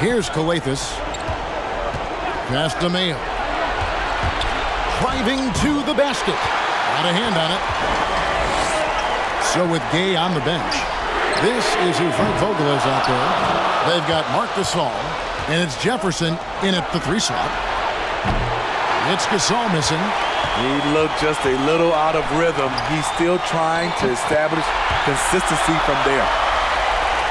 Here's Calathis. Pass to Mayo. Driving to the basket. Got a hand on it. So with Gay on the bench, this is who Frank Vogel is out there. They've got Marc Gasol, and it's Jefferson in at the 3 slot. It's Gasol missing. He looked just a little out of rhythm. He's still trying to establish consistency from there.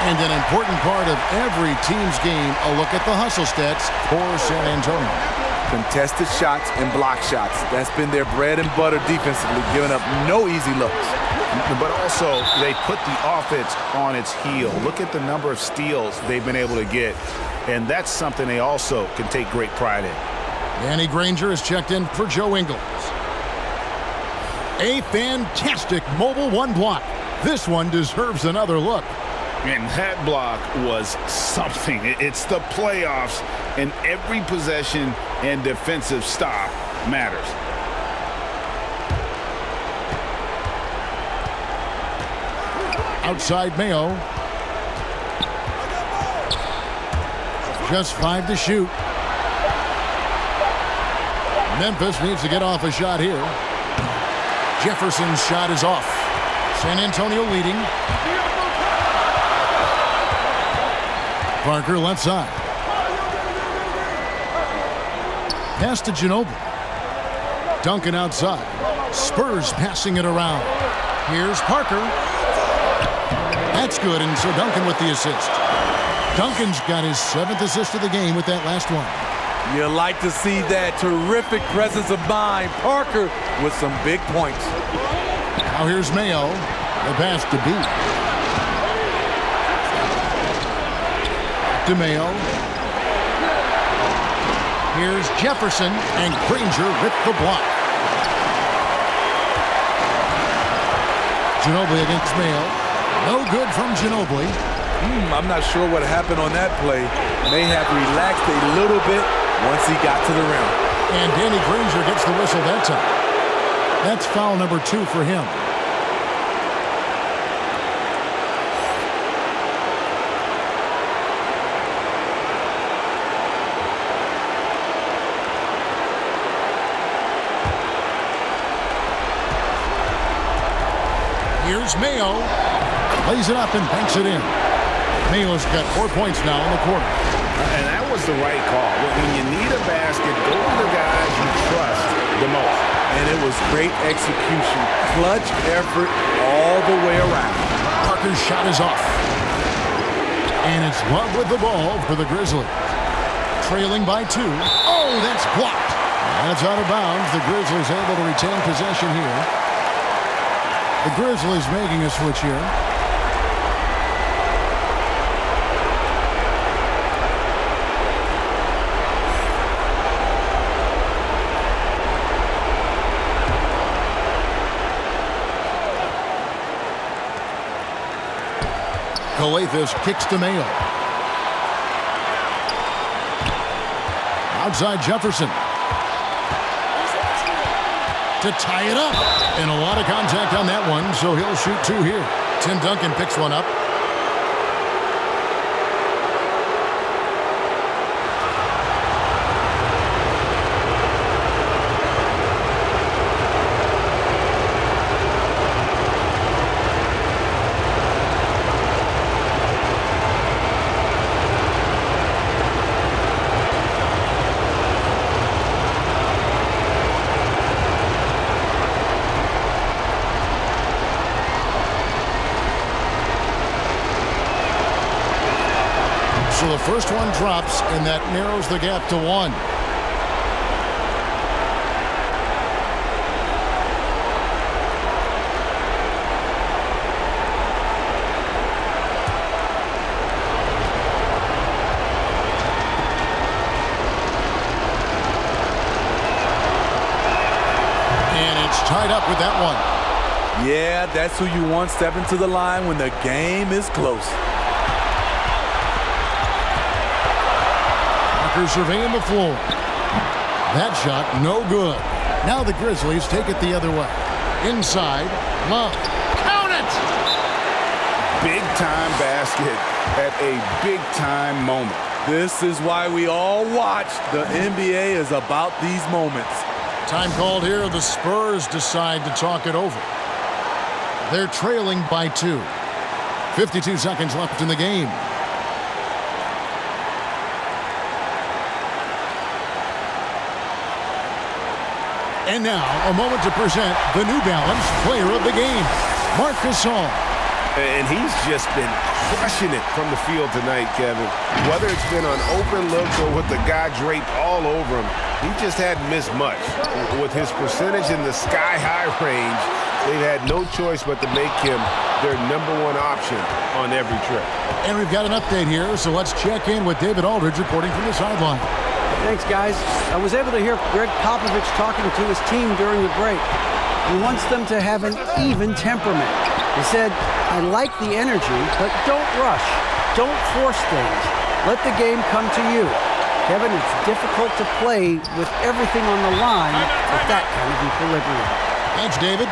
And an important part of every team's game, a look at the hustle stats for San Antonio. Contested shots and block shots. That's been their bread and butter defensively, giving up no easy looks. But also, they put the offense on its heel. Look at the number of steals they've been able to get. And that's something they also can take great pride in. Danny Granger is checked in for Joe Ingles. A fantastic mobile 1 block. This one deserves another look. And that block was something. It's the playoffs, and every possession and defensive stop matters. Outside Mayo. Just 5 to shoot. Memphis needs to get off a shot here. Jefferson's shot is off. San Antonio leading. Parker left side. Pass to Ginobili. Duncan outside. Spurs passing it around. Here's Parker. That's good, and so Duncan with the assist. Duncan's got his 7th assist of the game with that last one. You like to see that terrific presence of mind. Parker with some big points. Now here's Mayo. The pass to B. To Mayo. Here's Jefferson, and Granger with the block. Ginobili against Mayo. No good from Ginobili. I'm not sure what happened on that play. May have relaxed a little bit once he got to the rim. And Danny Granger gets the whistle that time. That's foul number 2 for him. Here's Mayo. Lays it up and banks it in. Mayo's got 4 points now in the quarter. And that was the right call. When you need a basket, go to the guys you trust the most. And it was great execution. Clutch effort all the way around. Parker's shot is off. And it's Love with the ball for the Grizzlies. Trailing by 2. Oh, that's blocked. That's out of bounds. The Grizzlies able to retain possession here. The Grizzlies making a switch here. Calathis kicks to Mayo. Outside Jefferson. To tie it up. And a lot of contact on that one, so he'll shoot 2 here. Tim Duncan picks one up. So the first one drops, and that narrows the gap to 1. And it's tied up with that one. Yeah, that's who you want stepping to the line when the game is close. Surveying the floor. That shot, no good. Now the Grizzlies take it the other way. Inside, Love. Count it! Big-time basket at a big-time moment. This is why we all watch. The NBA is about these moments. Time called here. The Spurs decide to talk it over. They're trailing by 2. 52 seconds left in the game. And now, a moment to present the New Balance Player of the Game, Marc Gasol. And he's just been crushing it from the field tonight, Kevin. Whether it's been on open looks or with the guy draped all over him, he just hadn't missed much. With his percentage in the sky-high range, they've had no choice but to make him their #1 option on every trip. And we've got an update here, so let's check in with David Aldridge reporting from the sideline. Thanks, guys. I was able to hear Greg Popovich talking to his team during the break. He wants them to have an even temperament. He said, I like the energy, but don't rush. Don't force things. Let the game come to you. Kevin, it's difficult to play with everything on the line with that kind of equilibrium. Thanks, David.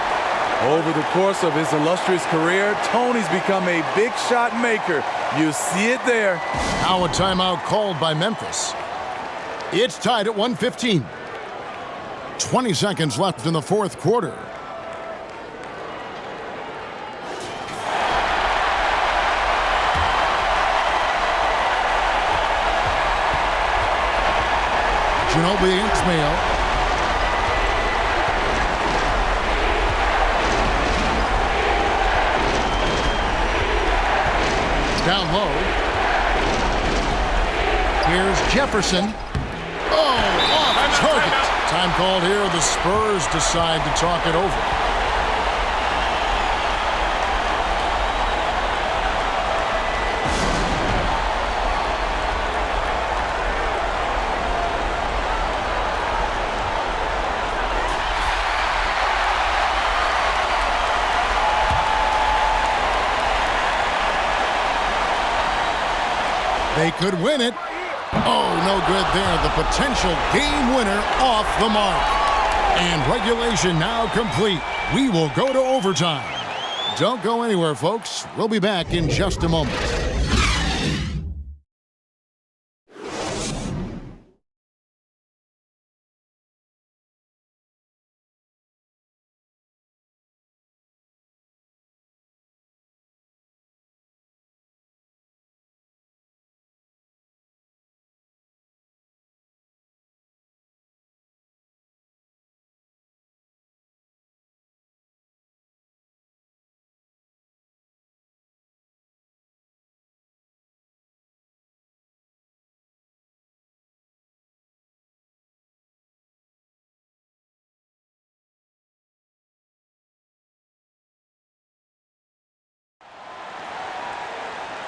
Over the course of his illustrious career, Tony's become a big shot maker. You see it there. Now a timeout called by Memphis. It's tied at 1:15. 20 seconds left in the fourth quarter. Ginobili Ismail. Down low. Here's Jefferson. Oh, off target. Time called here. The Spurs decide to talk it over. They could win it. Oh, no good there. The potential game winner off the mark. And regulation now complete. We will go to overtime. Don't go anywhere, folks. We'll be back in just a moment.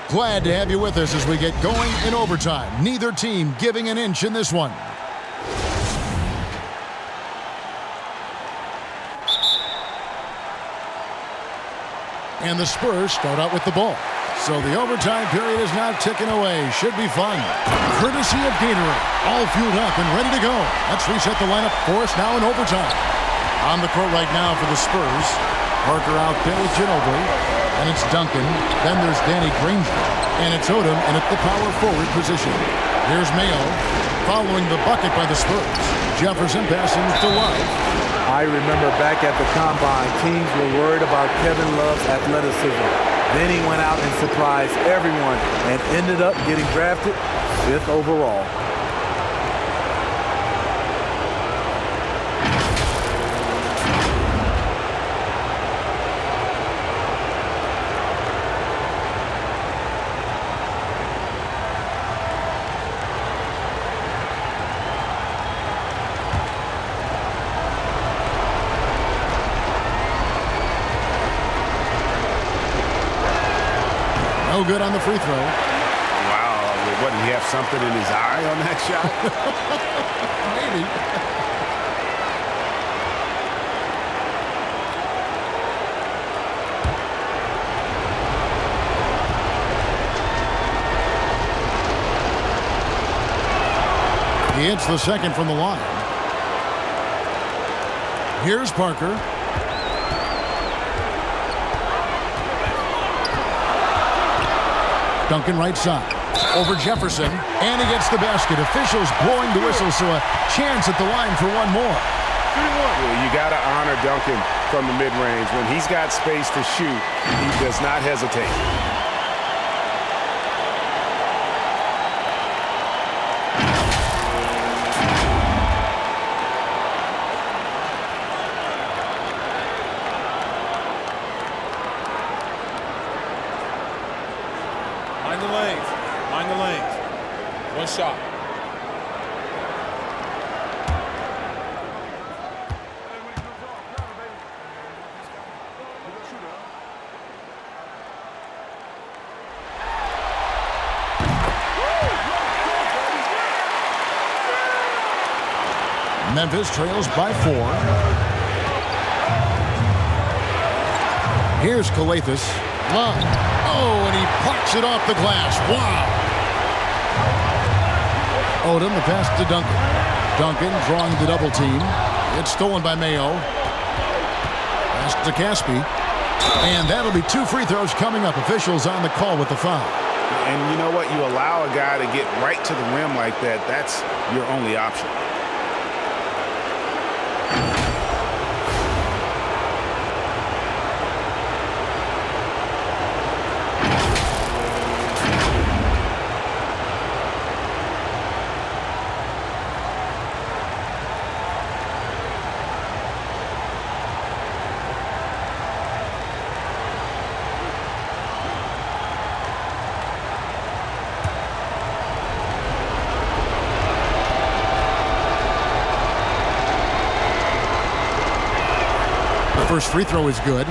Glad to have you with us as we get going in overtime. Neither team giving an inch in this one. And the Spurs start out with the ball. So the overtime period is now ticking away. Should be fun. Courtesy of Gatorade. All fueled up and ready to go. Let's reset the lineup for us now in overtime. On the court right now for the Spurs. Parker out there with Ginobili. And it's Duncan. Then there's Danny Granger. And it's Odom and at the power forward position. Here's Mayo following the bucket by the Spurs. Jefferson passing to Love. I remember back at the Combine, teams were worried about Kevin Love's athleticism. Then he went out and surprised everyone and ended up getting drafted 5th overall. No good on the free throw. Wow, what, did he have something in his eye on that shot? Maybe. He hits the second from the line. Here's Parker. Duncan right side. Over Jefferson, and he gets the basket. Officials blowing the whistle, so a chance at the line for one more. Well, you got to honor Duncan from the mid-range. When he's got space to shoot, he does not hesitate. Mind the lanes. Mind the lanes. One shot. Memphis trails by 4. Here's Calathis. Long. Oh, and he pucks it off the glass. Wow. Odom, the pass to Duncan. Duncan drawing the double team. It's stolen by Mayo. Pass to Caspi. And that'll be 2 free throws coming up. Officials on the call with the foul. And you know what? You allow a guy to get right to the rim like that. That's your only option. First free throw is good.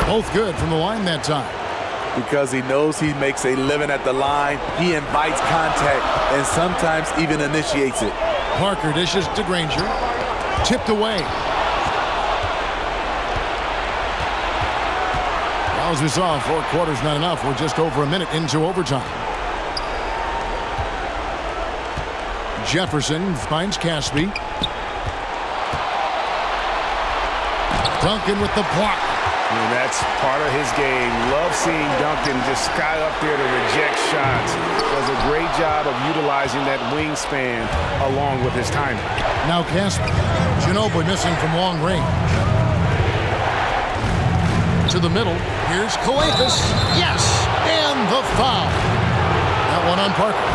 Both good from the line that time. Because he knows he makes a living at the line, he invites contact and sometimes even initiates it. Parker dishes to Granger. Tipped away. Well, as we saw, 4 quarters not enough. We're just over a minute into overtime. Jefferson finds Caspi. Duncan with the block. And that's part of his game. Love seeing Duncan just sky up there to reject shots. Does a great job of utilizing that wingspan along with his timing. Now Caspi. Ginobili missing from long range. To the middle. Here's Calathis. Yes! And the foul. That one on Parker.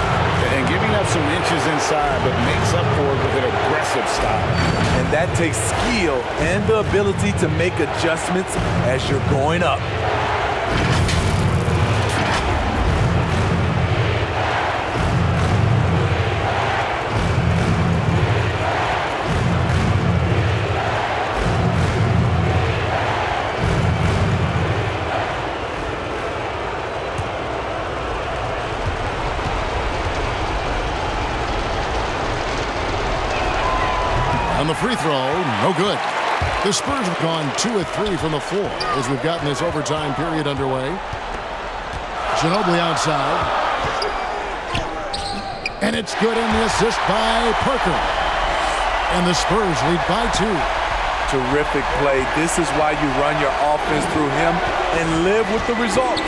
And giving up some inches inside, but makes up for it with an aggressive style. And that takes skill and the ability to make adjustments as you're going up. On the free throw, no good. The Spurs have gone 2 of 3 from the floor as we've gotten this overtime period underway. Ginobili outside. And it's good, and the assist by Parker. And the Spurs lead by 2. Terrific play. This is why you run your offense through him and live with the results.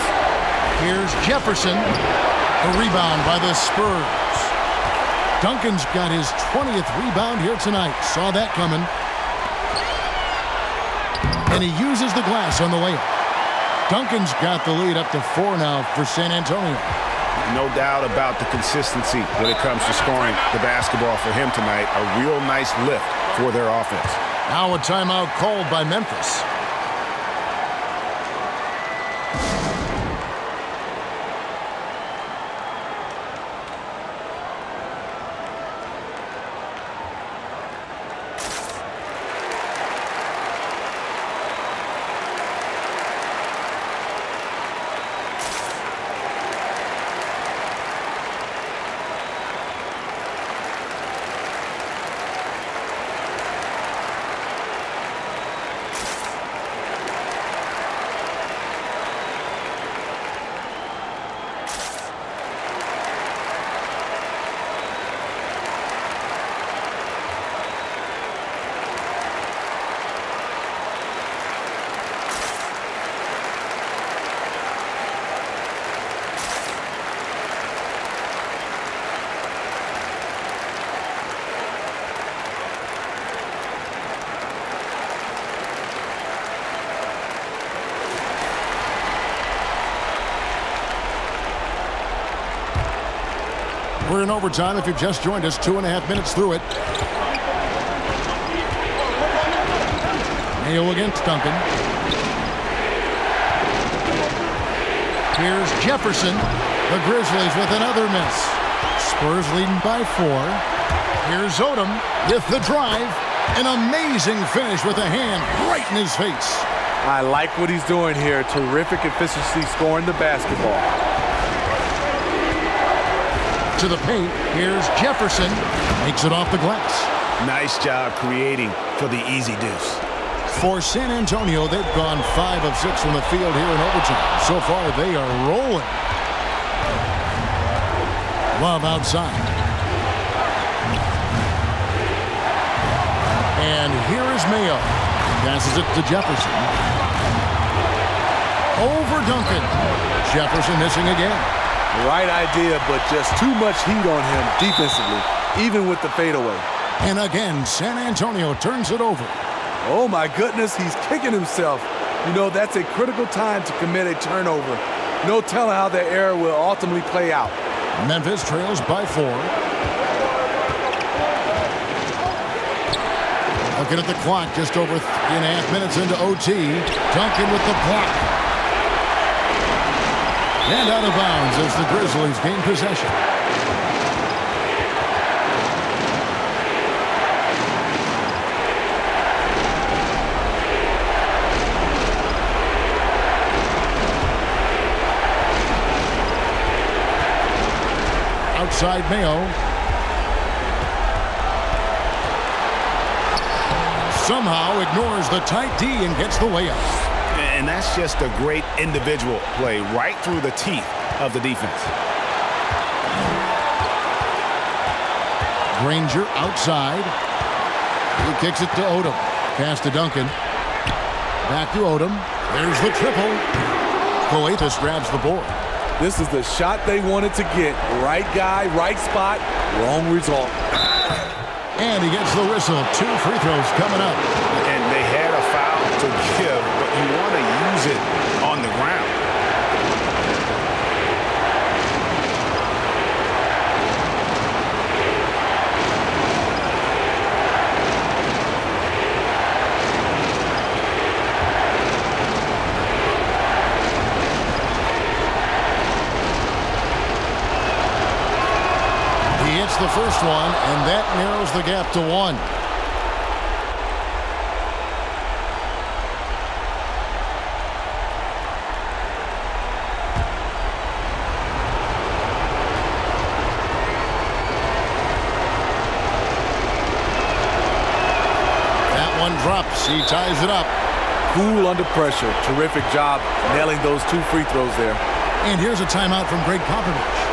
Here's Jefferson. The rebound by the Spurs. Duncan's got his 20th rebound here tonight. Saw that coming. And he uses the glass on the layup. Duncan's got the lead up to 4 now for San Antonio. No doubt about the consistency when it comes to scoring the basketball for him tonight. A real nice lift for their offense. Now a timeout called by Memphis. We're in overtime if you've just joined us. 2.5 minutes through it. Mayo against Duncan. Here's Jefferson. The Grizzlies with another miss. Spurs leading by 4. Here's Odom with the drive. An amazing finish with a hand right in his face. I like what he's doing here. Terrific efficiency scoring the basketball. To the paint. Here's Jefferson. Makes it off the glass. Nice job creating for the easy deuce. For San Antonio, they've gone 5 of 6 from the field here in overtime. So far, they are rolling. Love outside. And here is Mayo. Passes it to Jefferson. Over Duncan. Jefferson missing again. Right idea, but just too much heat on him defensively, even with the fadeaway. And again, San Antonio turns it over. Oh my goodness, he's kicking himself. You know, that's a critical time to commit a turnover. No telling how the error will ultimately play out. Memphis trails by 4. Looking at the clock, just over 3.5 minutes into OT. Duncan with the block. And out of bounds as the Grizzlies gain possession. Outside Mayo. Somehow ignores the tight D and gets the layup. And that's just a great individual play right through the teeth of the defense. Granger outside. He kicks it to Odom. Pass to Duncan. Back to Odom. There's the triple. Coates grabs the board. This is the shot they wanted to get. Right guy, right spot, wrong result. And he gets the whistle. 2 free throws coming up. And they had a foul to give, but you want to use it on the ground. The first one, and that narrows the gap to 1. That one drops. He ties it up. Cool under pressure. Terrific job nailing those 2 free throws there. And here's a timeout from Greg Popovich.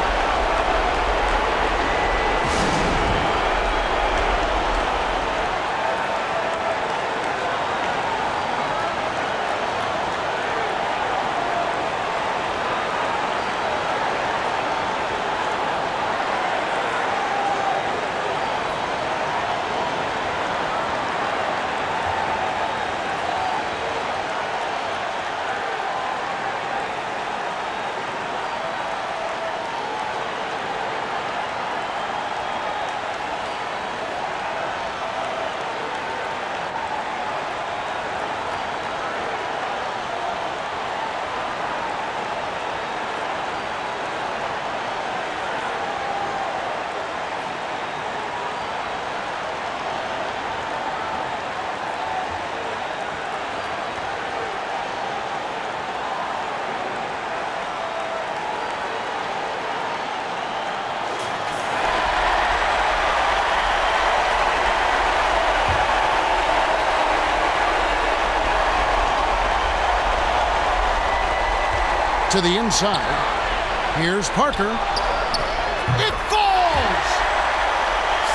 To the inside. Here's Parker. It falls!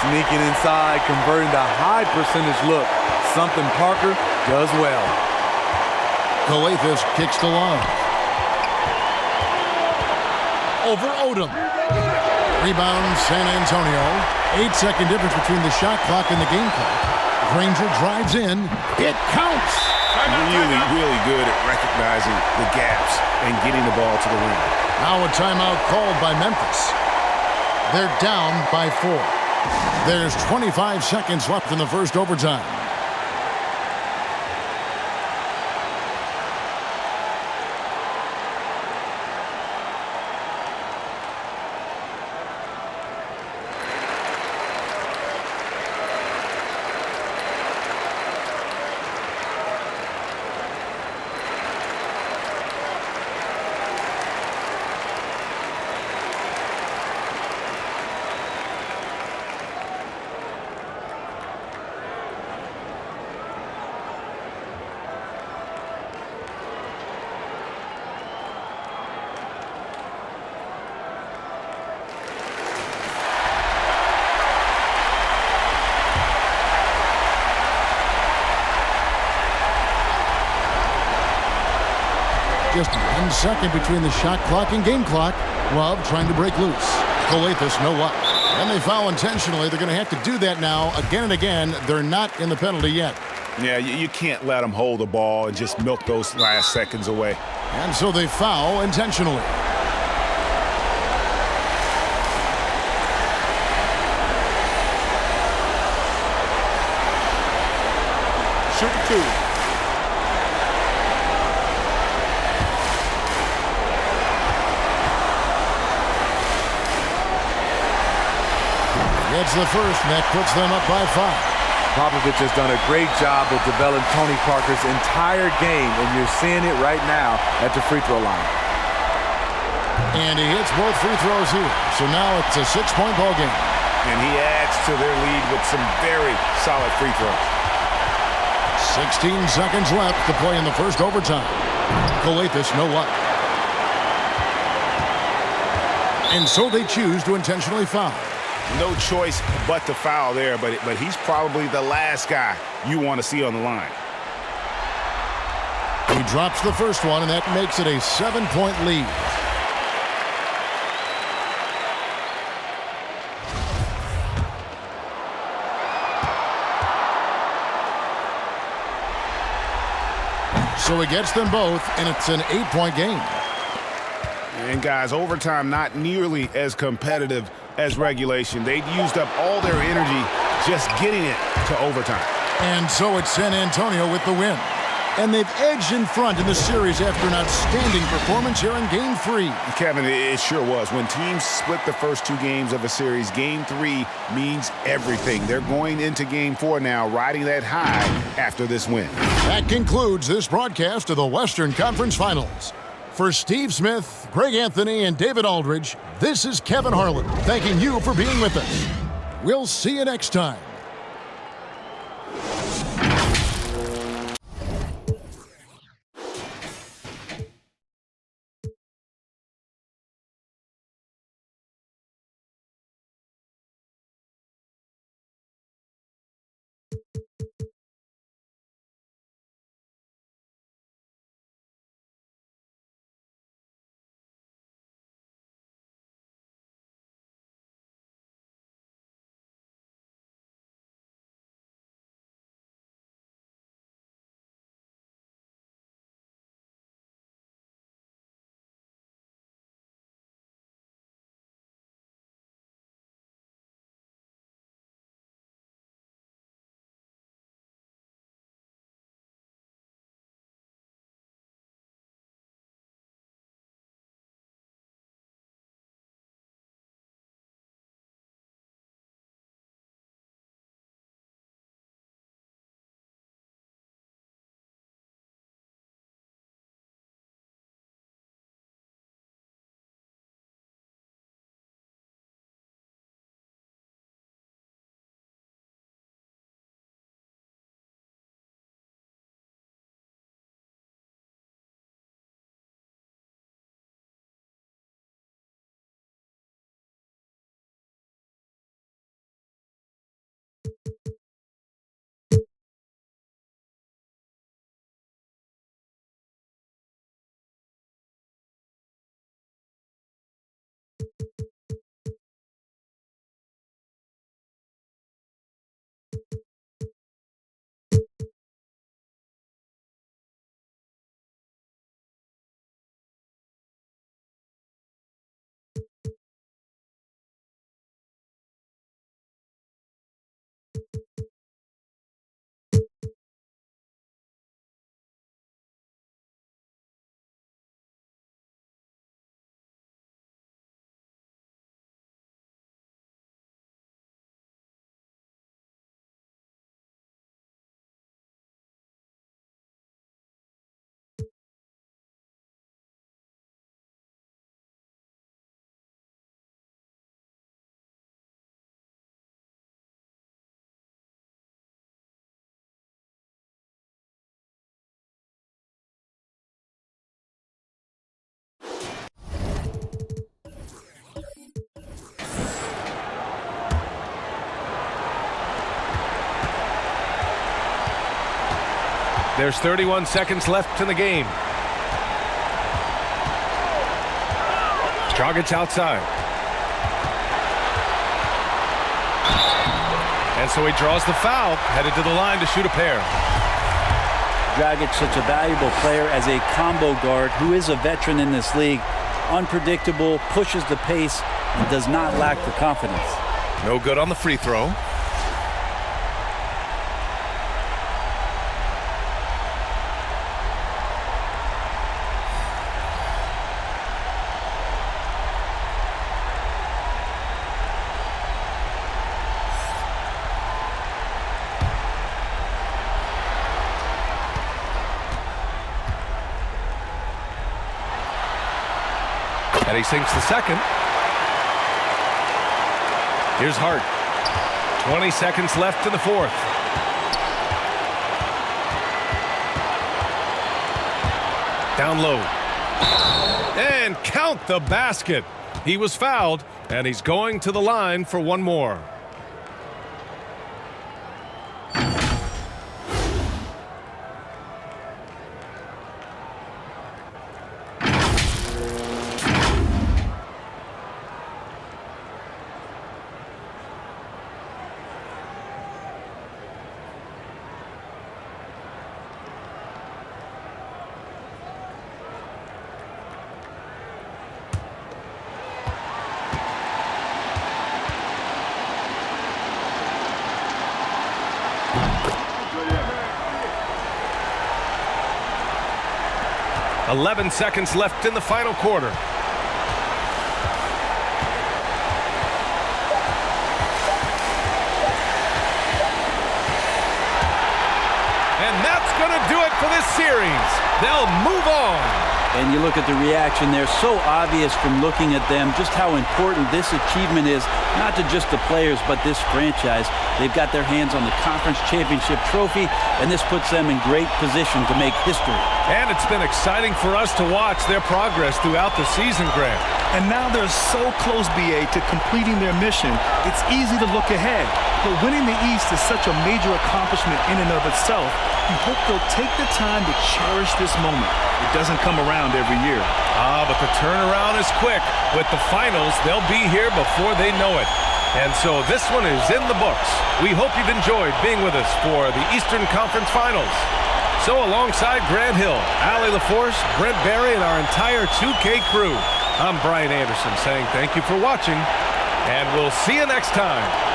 Sneaking inside, converting the high percentage look. Something Parker does well. Coates kicks to Love. Over Odom. Rebound San Antonio. 8-second difference between the shot clock and the game clock. Granger drives in. It counts! Really good at recognizing the gaps and getting the ball to the rim. Now a timeout called by Memphis. They're down by 4. There's 25 seconds left in the first overtime. Just 1 second between the shot clock and game clock. Love trying to break loose. Calathes, no luck. And they foul intentionally. They're going to have to do that now again and again. They're not in the penalty yet. Yeah, you can't let them hold the ball and just milk those last seconds away. And so they foul intentionally. Shoot 2. It's the first, and that puts them up by 5. Popovich has done a great job of developing Tony Parker's entire game, and you're seeing it right now at the free throw line. And he hits both free throws here. So now it's a 6-point ball game. And he adds to their lead with some very solid free throws. 16 seconds left to play in the first overtime. Calathes, no luck. And so they choose to intentionally foul. No choice but to foul there, but he's probably the last guy you want to see on the line. He drops the first one, and that makes it a 7-point lead. So he gets them both, and it's an 8-point game. And guys, overtime not nearly as competitive as regulation. They'd used up all their energy just getting it to overtime. And so it's San Antonio with the win. And they've edged in front in the series after an outstanding performance here in Game 3. Kevin, it sure was. When teams split the first 2 games of a series, Game 3 means everything. They're going into Game 4 now, riding that high after this win. That concludes this broadcast of the Western Conference Finals. For Steve Smith, Greg Anthony, and David Aldridge, this is Kevin Harlan, thanking you for being with us. We'll see you next time. There's 31 seconds left in the game. Dragic outside. And so he draws the foul, headed to the line to shoot a pair. Dragic, such a valuable player as a combo guard who is a veteran in this league. Unpredictable, pushes the pace, and does not lack the confidence. No good on the free throw. And he sinks the second. Here's Hart. 20 seconds left in the fourth. Down low. And count the basket. He was fouled, and he's going to the line for one more. .11 seconds left in the final quarter. And that's going to do it for this series. They'll move on. And you look at the reaction there, so obvious from looking at them just how important this achievement is, not to just the players, but this franchise. They've got their hands on the conference championship trophy, and this puts them in great position to make history. And it's been exciting for us to watch their progress throughout the season, Grant. And now they're so close, BA, to completing their mission, it's easy to look ahead. But winning the East is such a major accomplishment in and of itself. We hope they'll take the time to cherish this moment. It doesn't come around every year. But the turnaround is quick. With the finals, they'll be here before they know it. And so this one is in the books. We hope you've enjoyed being with us for the Eastern Conference Finals. So alongside Grant Hill, Allie LaForce, Brent Barry, and our entire 2K crew, I'm Brian Anderson saying thank you for watching, and we'll see you next time.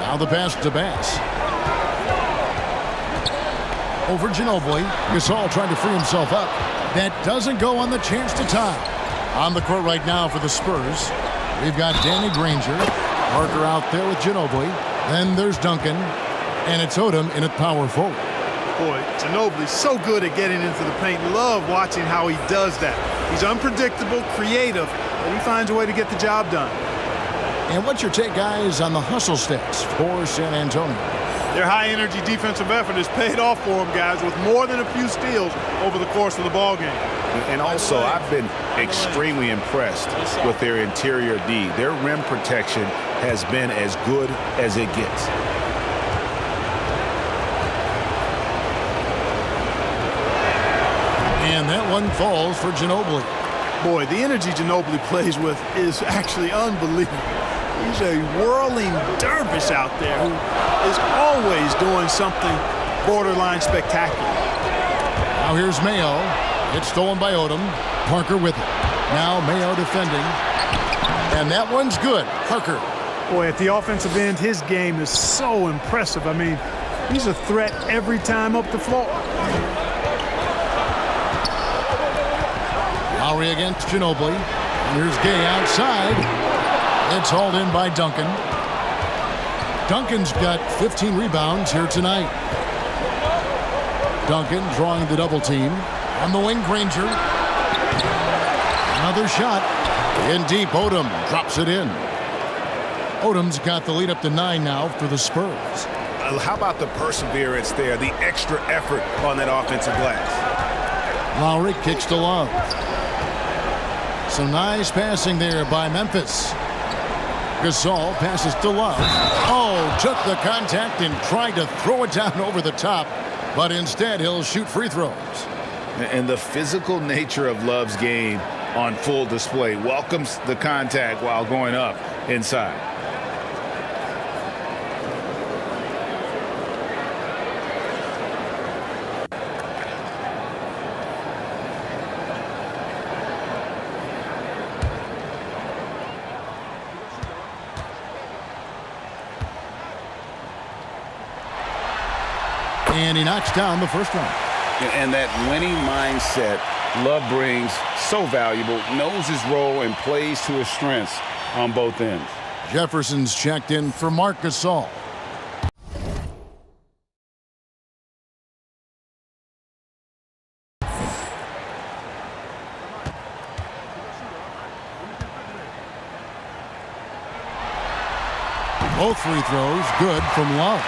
Now the pass to Bass. Over Ginobili. Gasol trying to free himself up. That doesn't go on the chance to tie. On the court right now for the Spurs, we've got Danny Granger. Parker out there with Ginobili. Then there's Duncan. And it's Odom in at power forward. Boy, Ginobili's so good at getting into the paint. Love watching how he does that. He's unpredictable, creative, but he finds a way to get the job done. And what's your take, guys, on the hustle stats for San Antonio? Their high-energy defensive effort has paid off for them, guys, with more than a few steals over the course of the ballgame. And also, I've been extremely impressed with their interior D. Their rim protection has been as good as it gets. And that one falls for Ginobili. Boy, the energy Ginobili plays with is actually unbelievable. He's a whirling dervish out there who is always doing something borderline spectacular. Now here's Mayo. It's stolen by Odom. Parker with it. Now Mayo defending. And that one's good. Parker. Boy, at the offensive end, his game is so impressive. I mean, he's a threat every time up the floor. Lowry against Ginobili. Here's Gay outside. It's hauled in by Duncan. Duncan's got 15 rebounds here tonight. Duncan drawing the double team. On the wing, Granger. Another shot. In deep, Odom drops it in. Odom's got the lead up to 9 now for the Spurs. How about the perseverance there, the extra effort on that offensive glass? Lowry kicks to Love. Some nice passing there by Memphis. Gasol passes to Love. Oh, took the contact and tried to throw it down over the top, but instead he'll shoot free throws. And the physical nature of Love's game on full display welcomes the contact while going up inside. And he knocks down the first one. And that winning mindset Love brings, so valuable, knows his role and plays to his strengths on both ends. Jefferson's checked in for Marc Gasol. Both free throws good from Love.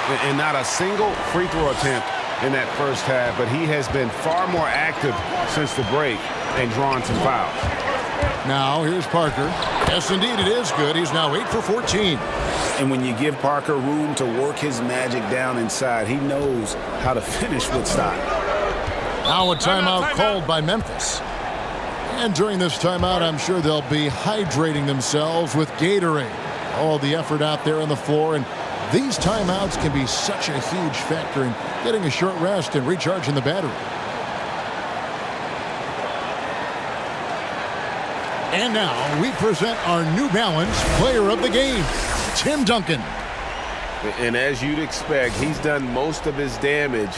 And not a single free throw attempt in that first half, but he has been far more active since the break and drawn some fouls. Now here's Parker. Yes, indeed, it is good. He's now 8 for 14. And when you give Parker room to work his magic down inside, he knows how to finish with style. Now a timeout called by Memphis. And during this timeout, I'm sure they'll be hydrating themselves with Gatorade. All the effort out there on the floor, and these timeouts can be such a huge factor in getting a short rest and recharging the battery. And now we present our New Balance player of the game, Tim Duncan. And as you'd expect, he's done most of his damage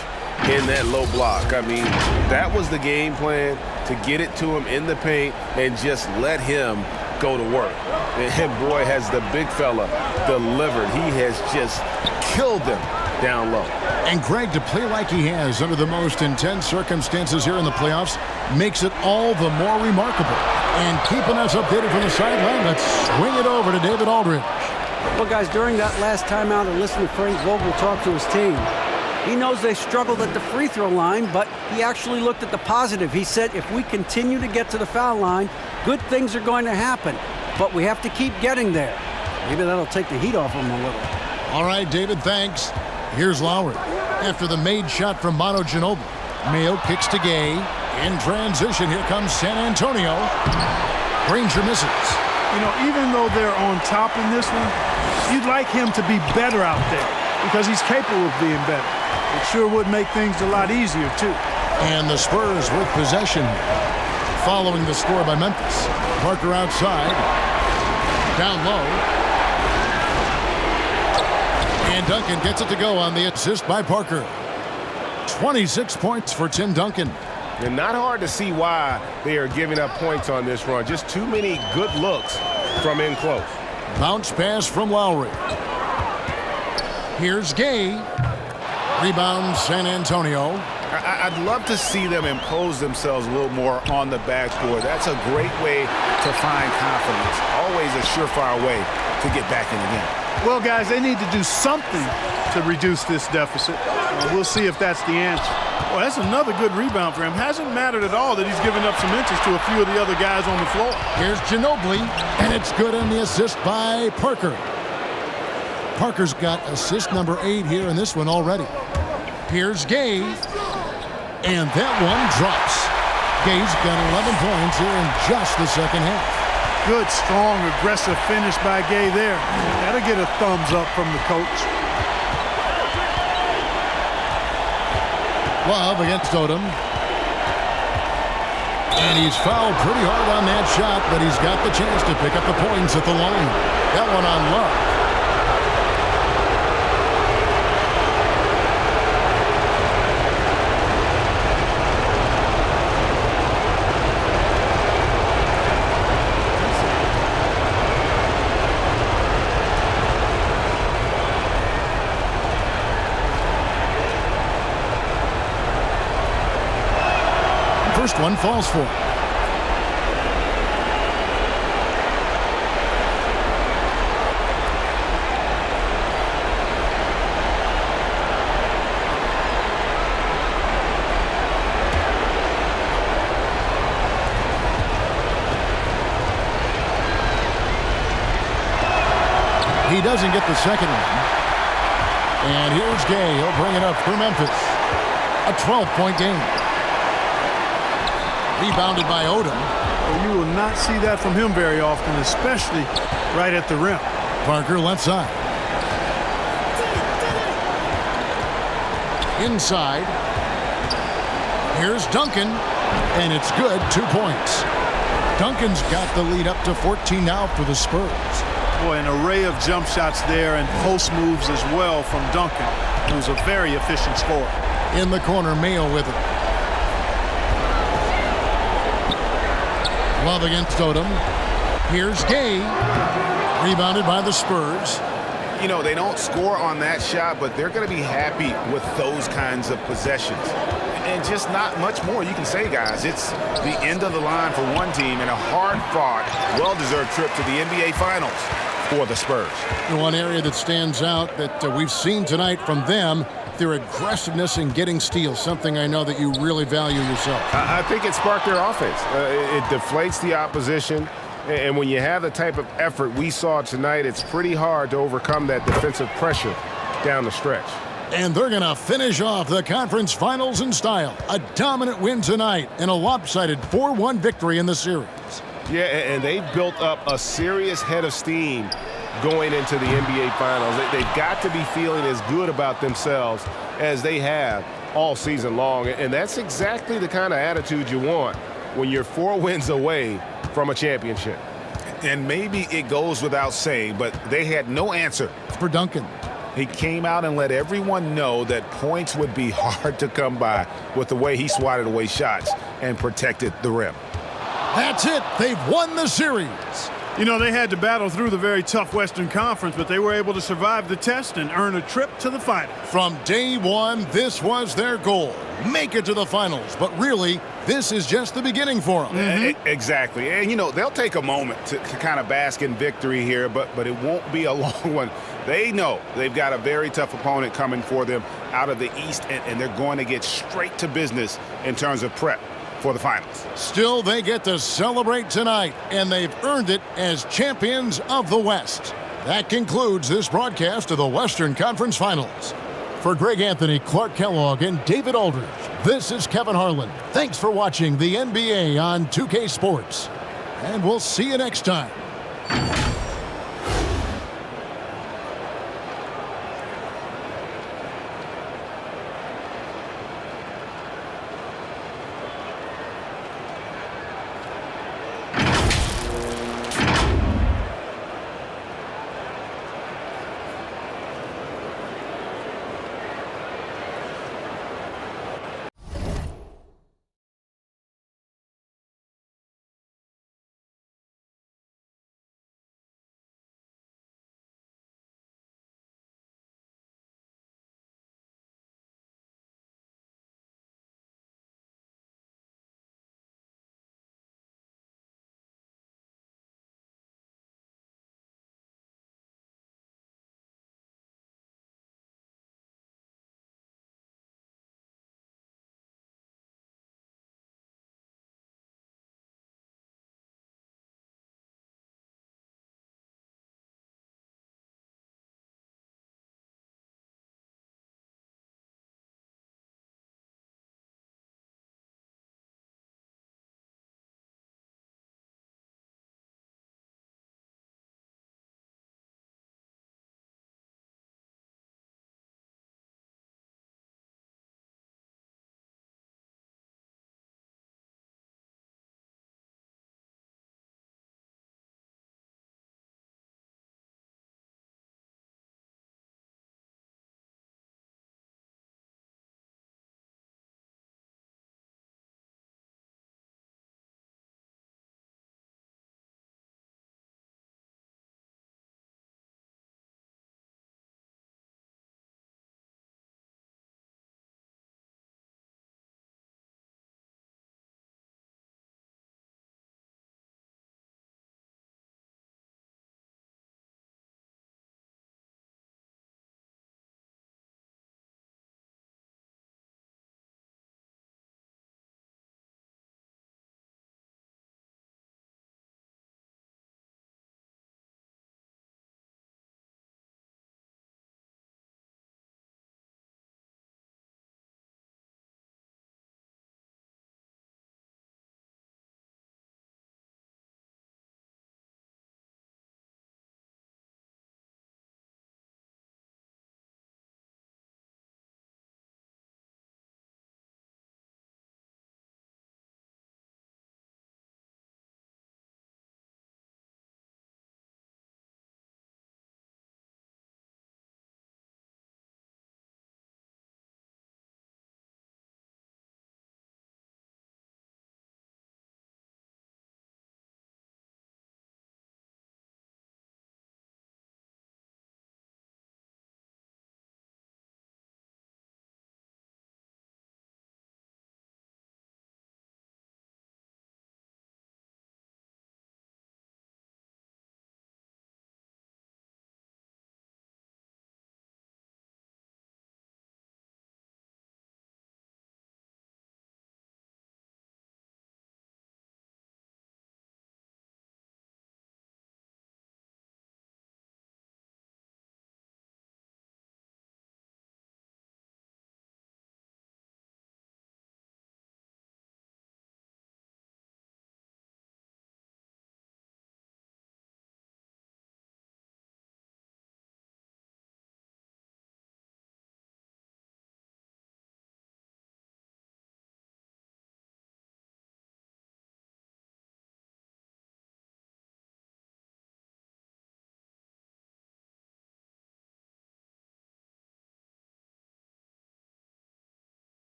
in that low block. I mean, that was the game plan, to get it to him in the paint and just let him go to work. And boy, has the big fella delivered. He has just killed them down low. And Greg, to play like he has under the most intense circumstances here in the playoffs makes it all the more remarkable. And keeping us updated from the sideline, let's swing it over to David Aldridge. Well, guys, during that last timeout and listening to Frank Vogel talk to his team, he knows they struggled at the free throw line, but he actually looked at the positive. He said, if we continue to get to the foul line, good things are going to happen, but we have to keep getting there. Maybe that'll take the heat off him a little. All right, David, thanks. Here's Lowry. After the made shot from Manu Ginobili, Mayo kicks to Gay. In transition, here comes San Antonio. Granger misses. You know, even though they're on top in this one, you'd like him to be better out there because he's capable of being better. It sure would make things a lot easier, too. And the Spurs with possession following the score by Memphis. Parker outside. Down low. And Duncan gets it to go on the assist by Parker. 26 points for Tim Duncan. And not hard to see why they are giving up points on this run. Just too many good looks from in close. Bounce pass from Lowry. Here's Gay. Rebound San Antonio. I'd love to see them impose themselves a little more on the backboard. That's a great way to find confidence. Always a surefire way to get back in the game. Well, guys, they need to do something to reduce this deficit. We'll see if that's the answer. Well, that's another good rebound for him. Hasn't mattered at all that he's given up some inches to a few of the other guys on the floor. Here's Ginobili, and it's good on the assist by Parker. Parker's got assist number 8 here in this one already. Here's Gay, and that one drops. Gay's got 11 points here in just the second half. Good, strong, aggressive finish by Gay there. That'll get a thumbs up from the coach. Love against Odom. And he's fouled pretty hard on that shot, but he's got the chance to pick up the points at the line. That one on Love. First one falls for him. He doesn't get the second one. And here's Gay. He'll bring it up for Memphis. A 12-point game. Rebounded by Odom. Well, you will not see that from him very often, especially right at the rim. Parker left side. Inside. Here's Duncan. And it's good. 2 points. Duncan's got the lead up to 14 now for the Spurs. Boy, an array of jump shots there and post moves as well from Duncan, who's a very efficient scorer. In the corner, Mayo with it. Love against Odom. Here's Gay. Rebounded by the Spurs. You know, they don't score on that shot, but they're going to be happy with those kinds of possessions. And just not much more you can say, guys. It's the end of the line for one team and a hard-fought, well-deserved trip to the NBA Finals for the Spurs. One area that stands out that we've seen tonight from them, their aggressiveness in getting steals, something I know that you really value yourself. I think it sparked their offense. It deflates the opposition. And when you have the type of effort we saw tonight, it's pretty hard to overcome that defensive pressure down the stretch. And they're going to finish off the conference finals in style. A dominant win tonight and a lopsided 4-1 victory in the series. Yeah, and they've built up a serious head of steam going into the NBA Finals. They've got to be feeling as good about themselves as they have all season long. And that's exactly the kind of attitude you want when you're 4 wins away from a championship. And maybe it goes without saying, but they had no answer for Duncan. He came out and let everyone know that points would be hard to come by with the way he swatted away shots and protected the rim. That's it. They've won the series. You know, they had to battle through the very tough Western Conference, but they were able to survive the test and earn a trip to the finals. From day one, this was their goal. Make it to the finals. But really, this is just the beginning for them. Exactly. And, you know, they'll take a moment to kind of bask in victory here, but it won't be a long one. They know they've got a very tough opponent coming for them out of the East, and they're going to get straight to business in terms of prep for the finals. Still, they get to celebrate tonight, and they've earned it as champions of the West. That concludes this broadcast of the Western Conference Finals. For Greg Anthony, Clark Kellogg, and David Aldridge, this is Kevin Harlan. Thanks for watching the NBA on 2K Sports, and we'll see you next time.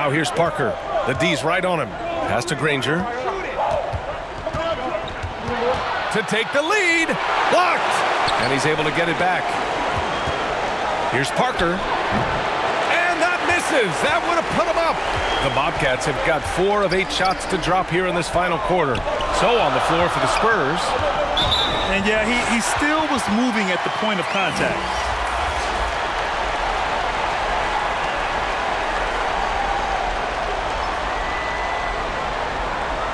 Now here's Parker. The D's right on him. Pass to Granger. To take the lead. Blocked. And he's able to get it back. Here's Parker. And that misses. That would have put him up. The Bobcats have got 4 of 8 shots to drop here in this final quarter. So on the floor for the Spurs. And yeah, he still was moving at the point of contact.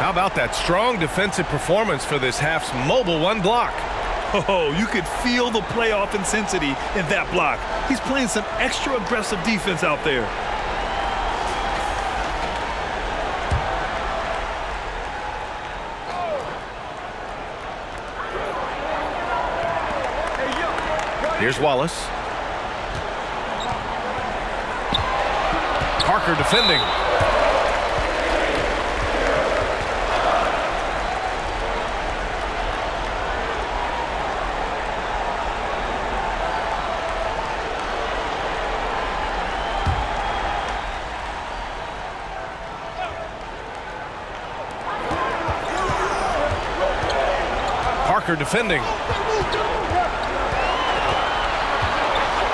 How about that strong defensive performance for this half's mobile 1 block? Oh, you could feel the playoff intensity in that block. He's playing some extra aggressive defense out there. Here's Wallace. Parker defending. Parker defending.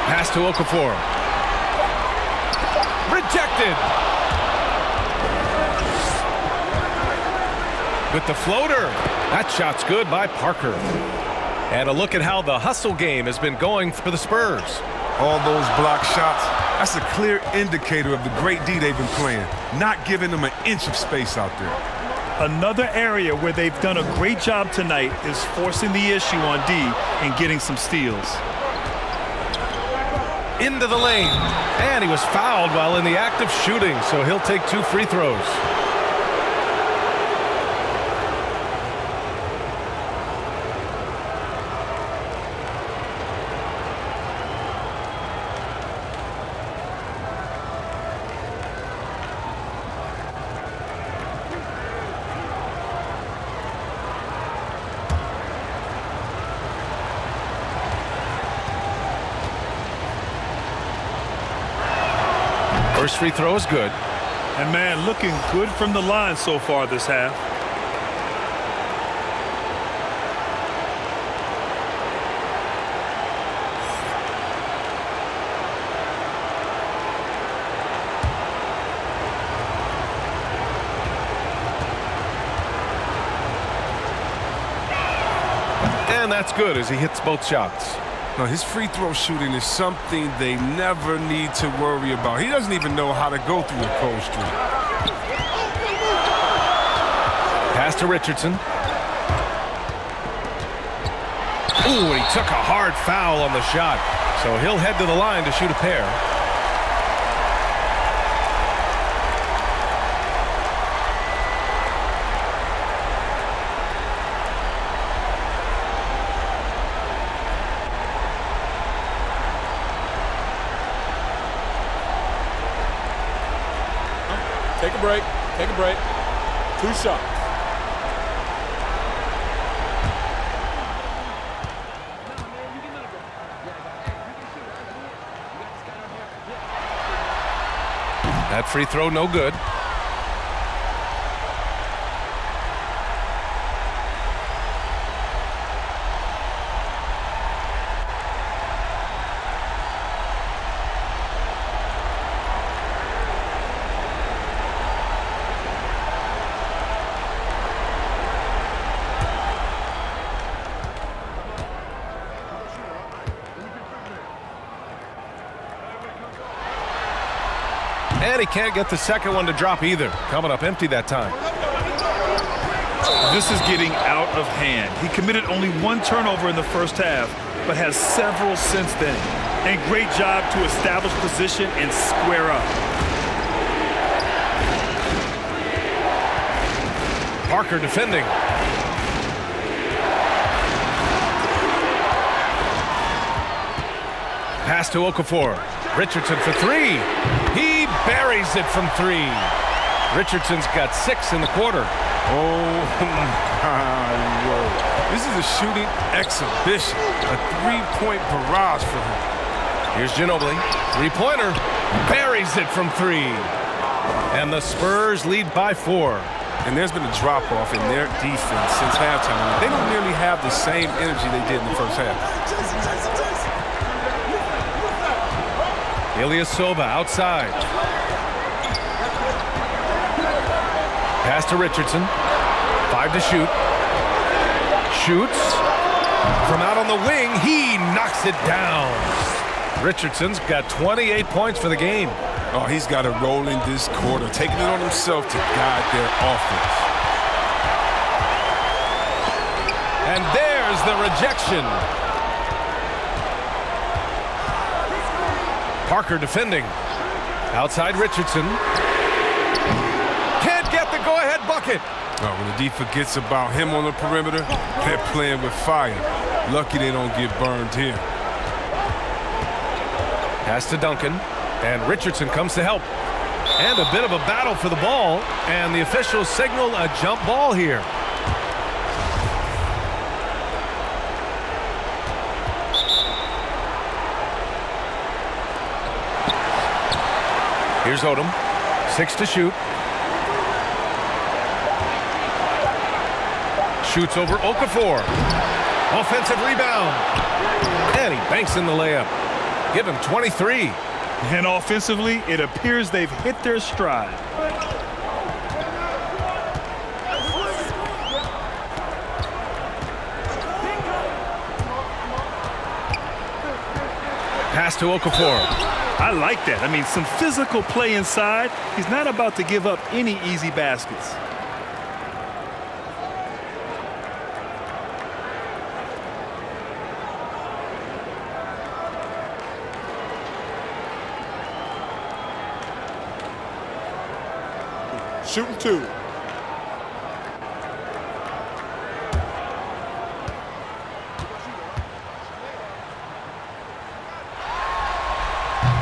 Pass to Okafor. Rejected. With the floater. That shot's good by Parker. And a look at how the hustle game has been going for the Spurs. All those block shots, that's a clear indicator of the great D they've been playing. Not giving them an inch of space out there. Another area where they've done a great job tonight is forcing the issue on D and getting some steals. Into the lane. And he was fouled while in the act of shooting, so he'll take 2 free throws. First free throw is good. And man, looking good from the line so far this half. And that's good as he hits both shots. No, his free throw shooting is something they never need to worry about. He doesn't even know how to go through a cold streak. Pass to Richardson. Ooh, and he took a hard foul on the shot. So he'll head to the line to shoot a pair. Take a break. Take a break. 2 shots. That free throw no good. And he can't get the second one to drop either. Coming up empty that time. This is getting out of hand. He committed only 1 turnover in the first half, but has several since then. And great job to establish position and square up. Parker defending. Pass to Okafor. Richardson for 3. He buries it from 3. Richardson's got 6 in the quarter. Oh, my word. This is a shooting exhibition. A 3-point barrage for him. Here's Ginobili. 3-pointer. Buries it from 3. And the Spurs lead by 4. And there's been a drop-off in their defense since halftime. They don't nearly have the same energy they did in the first half. Ilyasova outside. Pass to Richardson. 5 to shoot. Shoots. From out on the wing, he knocks it down. Richardson's got 28 points for the game. Oh, he's got a role in this quarter, taking it on himself to guide their offense. And there's the rejection. Parker defending. Outside Richardson. Can't get the go-ahead bucket. Oh, when the D forgets about him on the perimeter, they're playing with fire. Lucky they don't get burned here. Pass to Duncan. And Richardson comes to help. And a bit of a battle for the ball. And the officials signal a jump ball here. Here's Odom. 6 to shoot. Shoots over Okafor. Offensive rebound. And he banks in the layup. Give him 23. And offensively, it appears they've hit their stride. Pass to Okafor. I like that. I mean, some physical play inside. He's not about to give up any easy baskets. Shooting 2.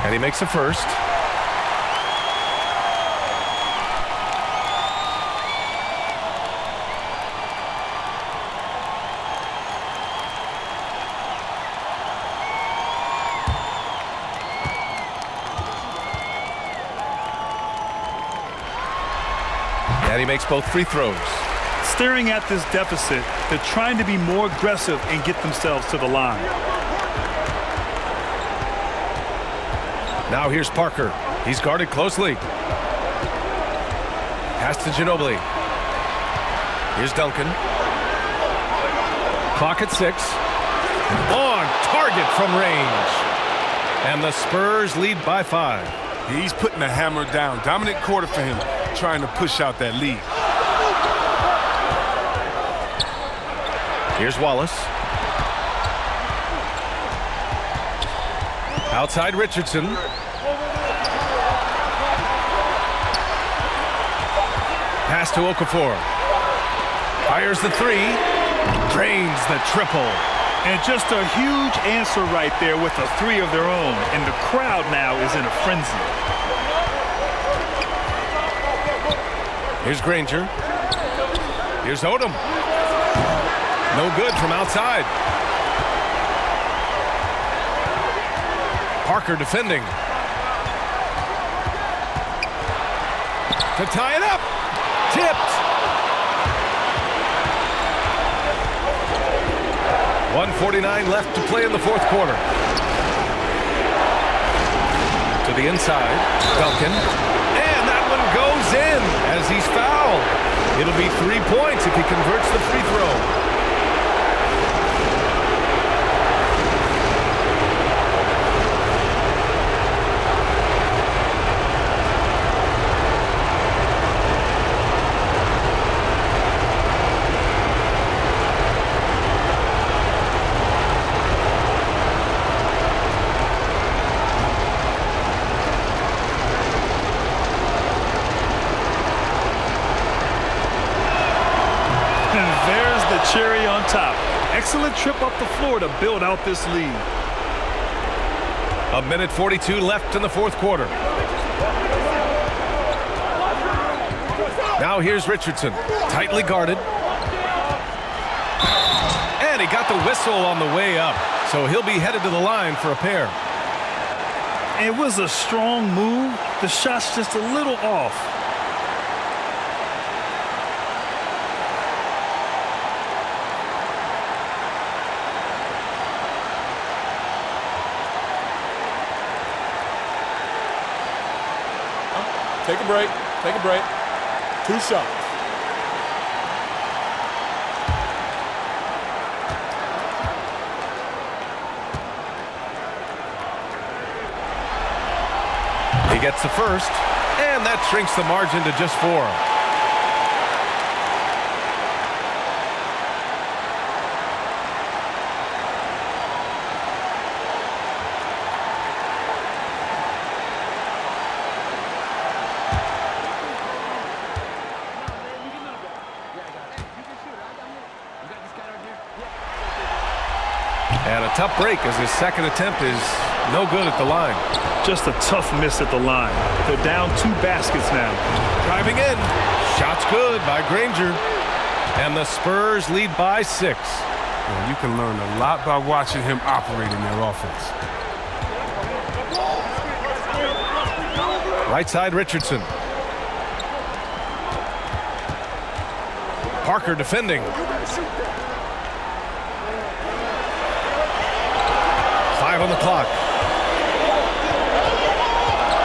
And he makes a first. And he makes both free throws. Staring at this deficit, they're trying to be more aggressive and get themselves to the line. Now here's Parker. He's guarded closely. Pass to Ginobili. Here's Duncan. Clock at 6. On target from range. And the Spurs lead by 5. He's putting the hammer down. Dominant quarter for him, trying to push out that lead. Here's Wallace. Outside Richardson. Pass to Okafor. Fires the 3. Drains the triple. And just a huge answer right there with a 3 of their own. And the crowd now is in a frenzy. Here's Granger. Here's Odom. No good from outside. Parker defending. To tie it up. Tipped. 1:49 left to play in the fourth quarter. To the inside. Duncan. And that one goes in as he's fouled. It'll be 3 points if he converts the free throw. Cherry on top. Excellent trip up the floor to build out this lead. 1:42 left in the fourth quarter. Now here's Richardson, tightly guarded. And he got the whistle on the way up, so he'll be headed to the line for a pair. It was a strong move. The shot's just a little off. Take a break. Take a break. 2 shots. He gets the first, and that shrinks the margin to just 4. And a tough break as his second attempt is no good at the line. Just a tough miss at the line. They're down 2 baskets now. Driving in. Shot's good by Granger. And the Spurs lead by 6. Well, you can learn a lot by watching him operate in their offense. Right side, Richardson. Parker defending. 5 on the clock.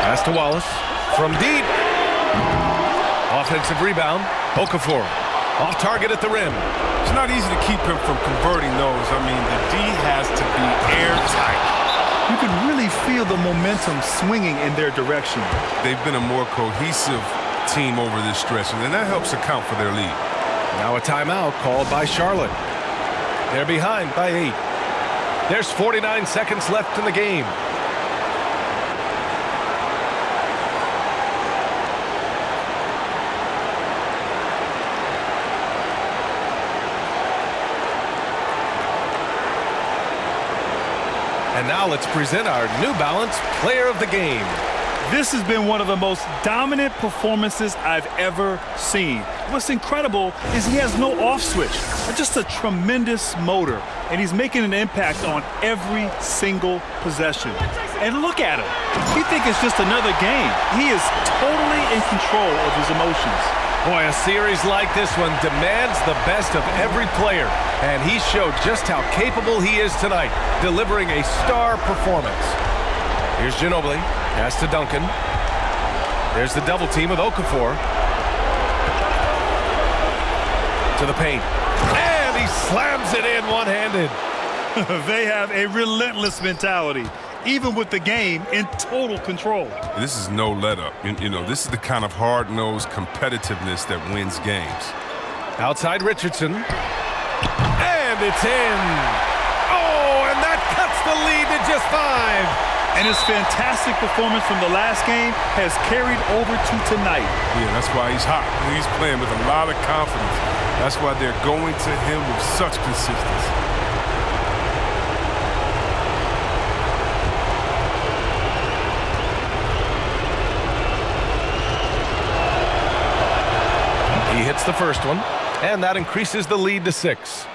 Pass to Wallace. From deep. Offensive rebound. Okafor. Off target at the rim. It's not easy to keep him from converting those. I mean, the D has to be airtight. You can really feel the momentum swinging in their direction. They've been a more cohesive team over this stretch, and that helps account for their lead. Now a timeout called by Charlotte. They're behind by 8. There's 49 seconds left in the game. And now let's present our New Balance Player of the Game. This has been one of the most dominant performances I've ever seen. What's incredible is he has no off switch, just a tremendous motor, and he's making an impact on every single possession. And look at him. You think it's just another game. He is totally in control of his emotions. Boy, a series like this one demands the best of every player, and he showed just how capable he is tonight, delivering a star performance. Here's Ginobili. Pass to Duncan. There's the double team with Okafor. To the paint. And he slams it in one-handed. They have a relentless mentality, even with the game in total control. This is no let-up. You know, this is the kind of hard-nosed competitiveness that wins games. Outside Richardson. And it's in. Oh, and that cuts the lead to just 5. And his fantastic performance from the last game has carried over to tonight. Yeah, that's why he's hot. He's playing with a lot of confidence. That's why they're going to him with such consistency. He hits the first one, and that increases the lead to 6.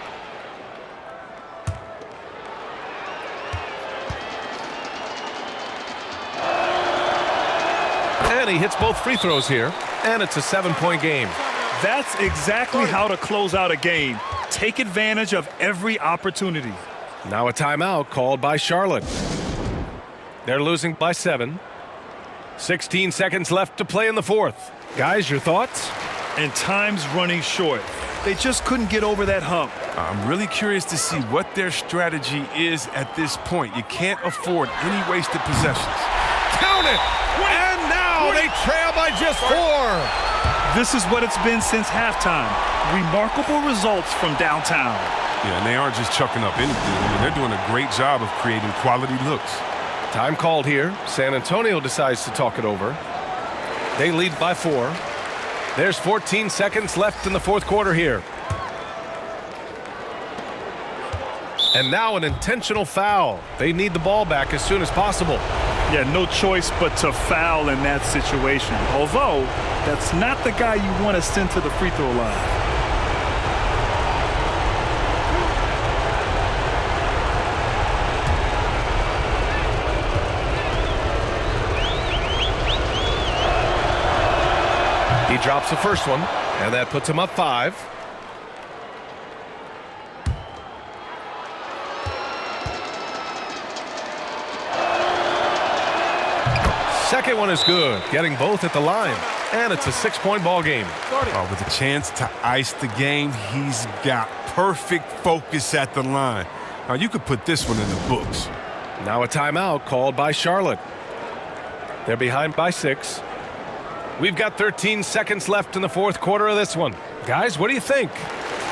And he hits both free throws here, and it's a 7-point game. That's exactly how to close out a game. Take advantage of every opportunity. Now a timeout called by Charlotte. They're losing by 7. 16 seconds left to play in the 4th. Guys, your thoughts? And time's running short. They just couldn't get over that hump. I'm really curious to see what their strategy is at this point. You can't afford any wasted possessions. Count it! And now they trail by just 4. This is what it's been since halftime. Remarkable results from downtown. Yeah, and they aren't just chucking up anything. I mean, they're doing a great job of creating quality looks. Time called here. San Antonio decides to talk it over. They lead by 4. There's 14 seconds left in the 4th quarter here. And now an intentional foul. They need the ball back as soon as possible. Yeah, no choice but to foul in that situation. Although, that's not the guy you want to send to the free throw line. He drops the first one, and that puts him up 5. second one is good, getting both at the line. And it's a 6-point ball game. With a chance to ice the game, he's got perfect focus at the line. Now, you could put this one in the books. Now a timeout called by Charlotte. They're behind by 6. We've got 13 seconds left in the fourth quarter of this one. Guys, what do you think?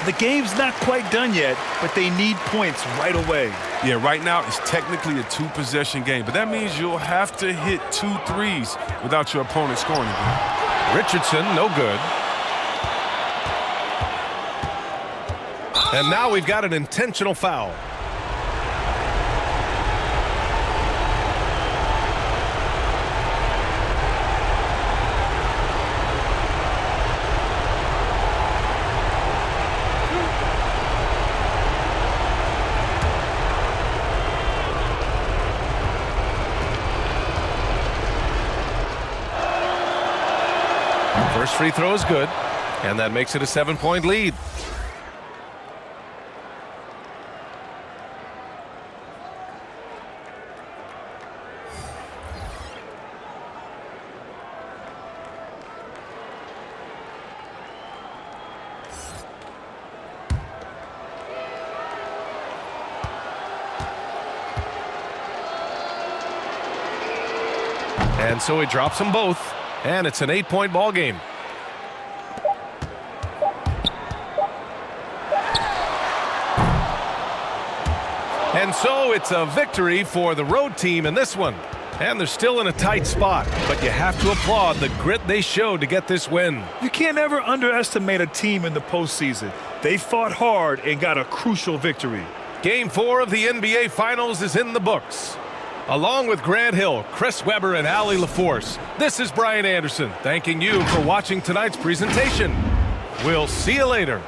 The game's not quite done yet, but they need points right away. Yeah, right now it's technically a 2-possession game, but that means you'll have to hit 2 threes without your opponent scoring again. Richardson, no good. And now we've got an intentional foul. First free throw is good, and that makes it a 7-point lead. And so he drops them both, and it's an 8-point ball game. And so it's a victory for the road team in this one. And they're still in a tight spot, but you have to applaud the grit they showed to get this win. You can't ever underestimate a team in the postseason. They fought hard and got a crucial victory. Game 4 of the NBA Finals is in the books. Along with Grant Hill, Chris Webber, and Allie LaForce, this is Brian Anderson thanking you for watching tonight's presentation. We'll see you later.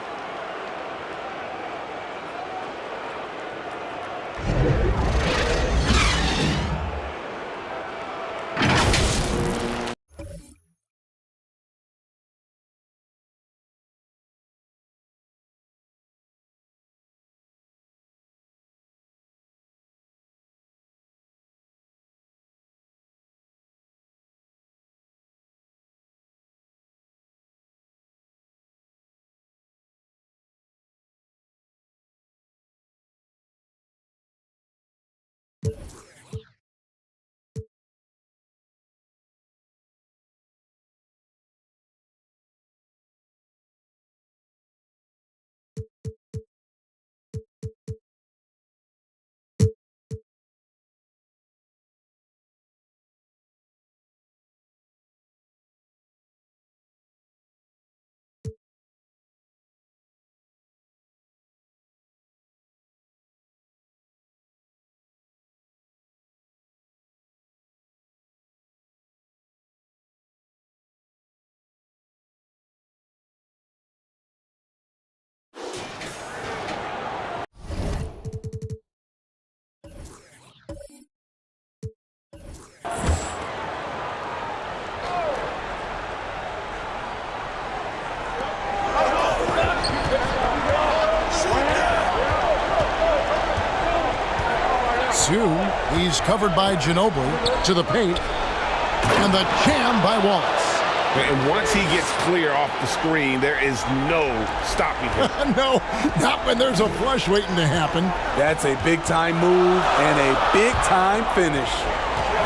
Soon, he's covered by Ginobili to the paint, and the jam by Wallace. And once he gets clear off the screen, there is no stopping him. No, not when there's a flush waiting to happen. That's a big-time move and a big-time finish.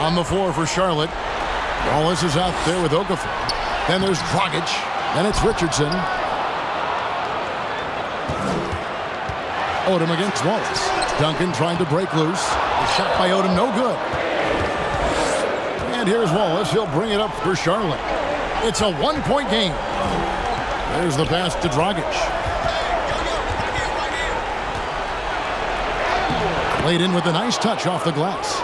On the floor for Charlotte. Wallace is out there with Okafor. Then there's Dragic. Then it's Richardson. Odom against Wallace. Duncan trying to break loose. The shot by Odom, no good. And here's Wallace. He'll bring it up for Charlotte. It's a 1-point game. There's the pass to Dragic. Laid in with a nice touch off the glass.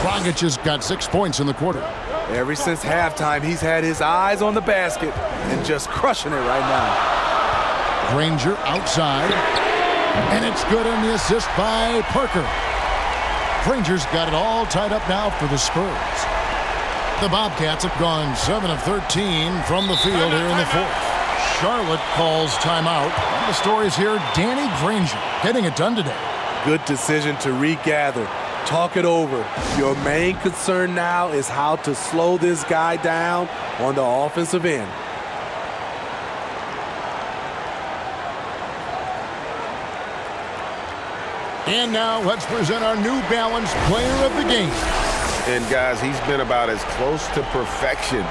Dragic has got 6 points in the quarter. Ever since halftime, he's had his eyes on the basket and just crushing it right now. Granger outside. And it's good on the assist by Parker. Granger's got it all tied up now for the Spurs. The Bobcats have gone 7 of 13 from the field here in the fourth. Charlotte calls timeout. The stories here, Danny Granger getting it done today. Good decision to regather. talk it over. Your main concern now is how to slow this guy down on the offensive end. And now let's present our New Balance Player of the Game. And guys, he's been about as close to perfection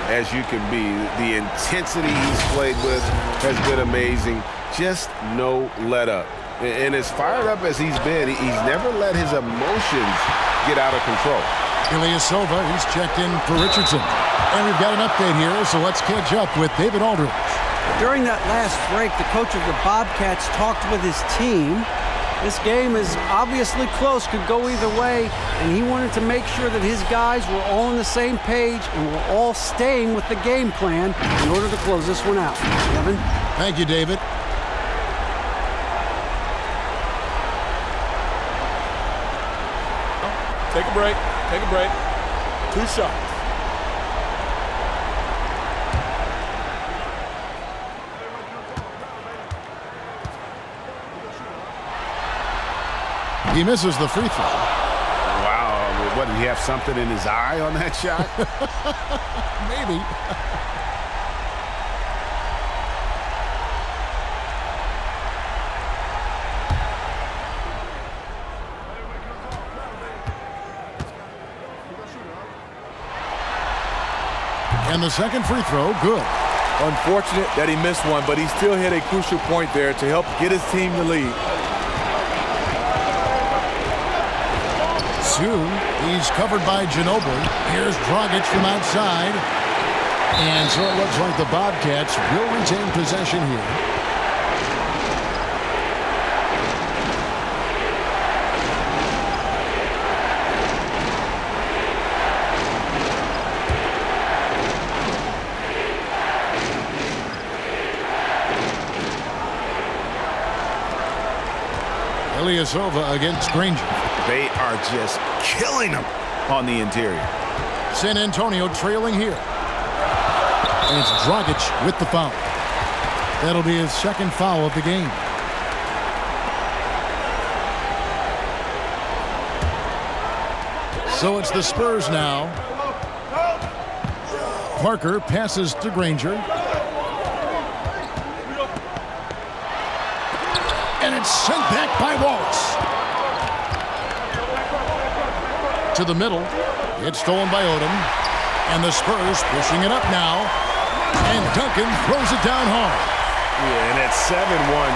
as you can be. The intensity he's played with has been amazing. Just no let up. And as fired up as he's been, he's never let his emotions get out of control. Ilyasova, he's checked in for Richardson. And we've got an update here, so let's catch up with David Aldridge. During that last break, the coach of the Bobcats talked with his team. This game is obviously close, could go either way, and he wanted to make sure that his guys were all on the same page and were all staying with the game plan in order to close this one out. Kevin? Thank you, David. Take a break. Take a break. 2 shots. He misses the free throw. Wow. What, did he have something in his eye on that shot? Maybe. And the second free throw, good. Unfortunate that he missed one, but he still hit a crucial point there to help get his team the lead. Soon, he's covered by Ginobili. Here's Dragic from outside. And so it looks like the Bobcats will retain possession here. Ilyasova against Granger. They are just killing him on the interior. San Antonio trailing here. And it's Dragic with the foul. That'll be his second foul of the game. So it's the Spurs now. Parker passes to Granger. And it's sent back by Wallace. To the middle. It's stolen by Odom. And the Spurs pushing it up now. And Duncan throws it down hard. Yeah, and at 7-1,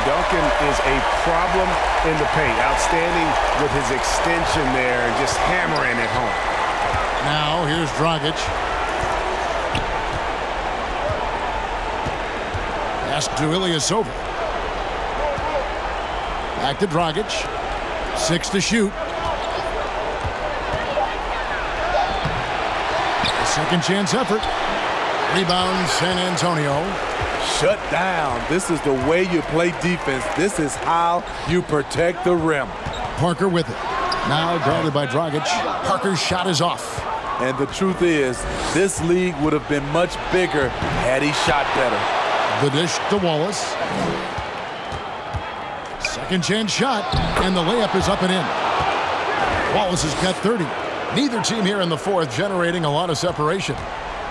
Duncan is a problem in the paint. Outstanding with his extension there and just hammering it home. Now here's Dragic. Pass to Ilyasova. Back to Dragic. 6 to shoot. A second chance effort. Rebound San Antonio. Shut down. This is the way you play defense. This is how you protect the rim. Parker with it. Now guarded by Dragic. Parker's shot is off. And the truth is, this league would have been much bigger had he shot better. The dish to Wallace. Second chance shot, and the layup is up and in. Wallace has got 30. Neither team here in the fourth generating a lot of separation.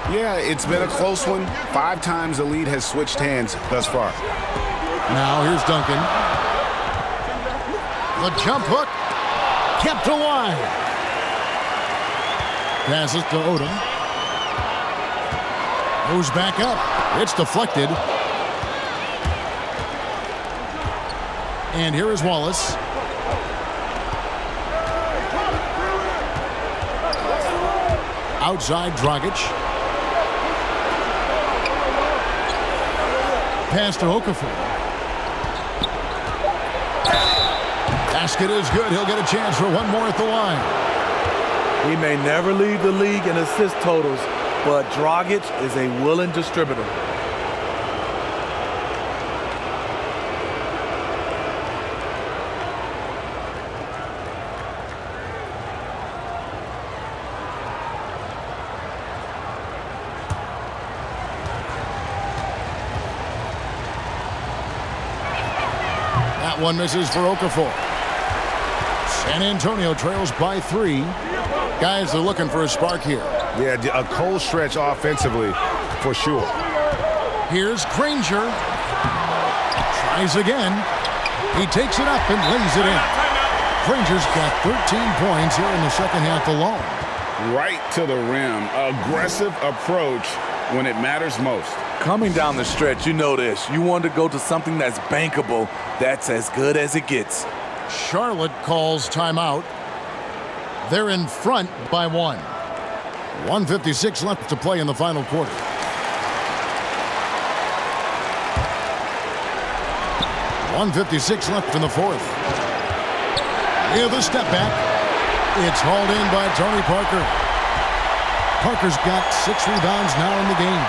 Yeah, it's been a close one. 5 times the lead has switched hands thus far. Now here's Duncan. The jump hook kept alive. Passes to Odom. Moves back up. It's deflected. And here is Wallace. Outside Dragic. Pass to Okafor. Basket is good. He'll get a chance for one more at the line. He may never lead the league in assist totals, but Dragic is a willing distributor. That one misses for Okafor. San Antonio trails by 3. Guys are looking for a spark here. Yeah, a cold stretch offensively for sure. Here's Granger. Tries again. He takes it up and lays it in. Granger's got 13 points here in the second half alone. Right to the rim. Aggressive approach when it matters most. Coming down the stretch, you know this. You want to go to something that's bankable. That's as good as it gets. Charlotte calls timeout. They're in front by 1. 1:56 left to play in the final quarter. .156 left in the fourth. Here's the step back. It's hauled in by Tony Parker. Parker's got 6 rebounds now in the game.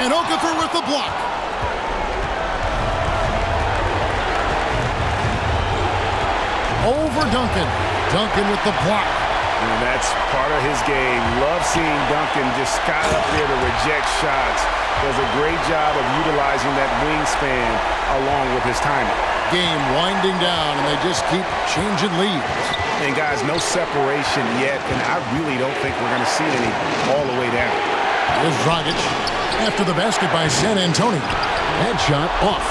And Okafor with the block. Over Duncan. Duncan with the block. And that's part of his game. Love seeing Duncan just sky up there to reject shots. Does a great job of utilizing that wingspan along with his timing. Game winding down, and they just keep changing leads. And guys, no separation yet, and I really don't think we're going to see any all the way down. Here's Dragic after the basket by San Antonio. Headshot off.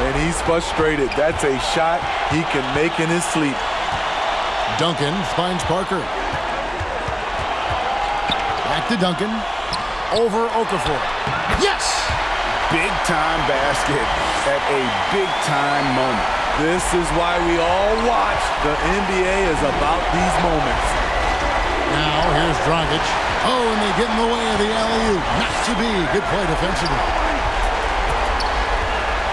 And he's frustrated. That's a shot he can make in his sleep. Duncan finds Parker. Back to Duncan. Over Okafor. Yes! Big-time basket at a big-time moment. This is why we all watch. The NBA is about these moments. Now here's Dragic. Oh, and they get in the way of the alley-oop. Not to be. Good play defensively.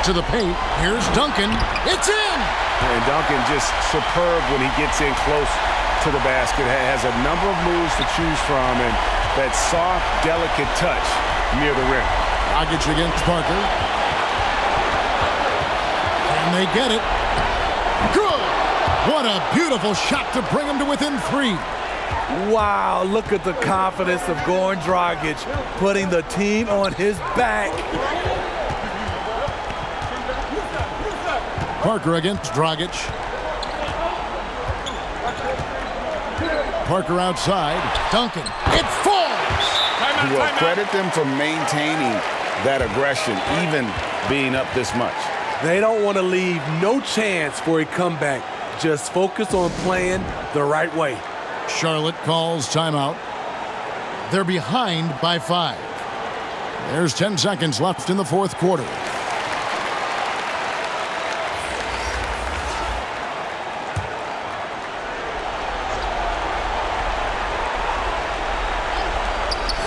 To the paint. Here's Duncan. It's in! And Duncan just superb when he gets in close to the basket. Has a number of moves to choose from, and that soft, delicate touch near the rim. Dragic against Parker. And they get it. Good! What a beautiful shot to bring him to within 3. Wow, look at the confidence of Goran Dragic, putting the team on his back. Parker against Dragic. Parker outside. Duncan. It falls! Well, credit them for maintaining that aggression, even being up this much. They don't want to leave no chance for a comeback. Just focus on playing the right way. Charlotte calls timeout. They're behind by 5. There's 10 seconds left in the fourth quarter.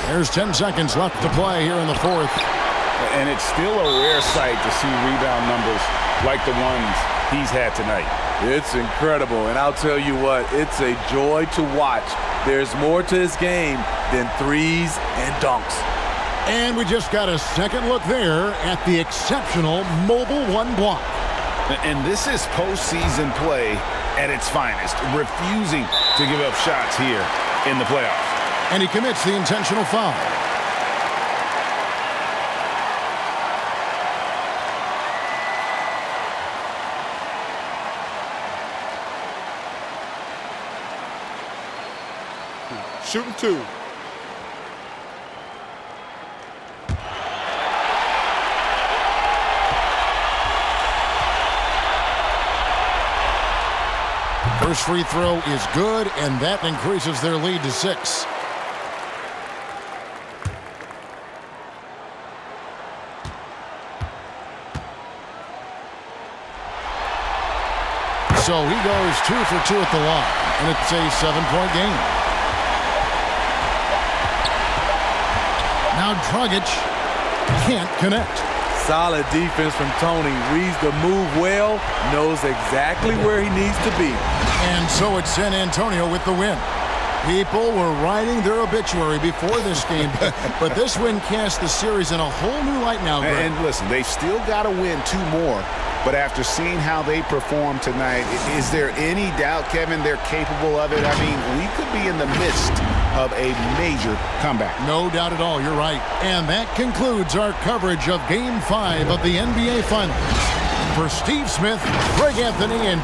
There's 10 seconds left to play here in the fourth. And it's still a rare sight to see rebound numbers like the ones he's had tonight. It's incredible, and I'll tell you what, it's a joy to watch. There's more to his game than threes and dunks. And we just got a second look there at the exceptional Mobile 1 block. And this is postseason play at its finest, refusing to give up shots here in the playoffs. And he commits the intentional foul. Shooting 2. First free throw is good, and that increases their lead to 6. So he goes 2 for 2 at the line, and it's a 7-point game. Now Dragic can't connect. Solid defense from Tony. Reads the move well, knows exactly where he needs to be. And so it's San Antonio with the win. People were writing their obituary before this game, but this win cast the series in a whole new light now, Greg. And listen, they've still got to win 2 more. But after seeing how they performed tonight, is there any doubt, Kevin, they're capable of it? I mean, we could be in the midst of a major comeback. No doubt at all. You're right. And that concludes our coverage of Game 5 of the NBA Finals. For Steve Smith, Greg Anthony, and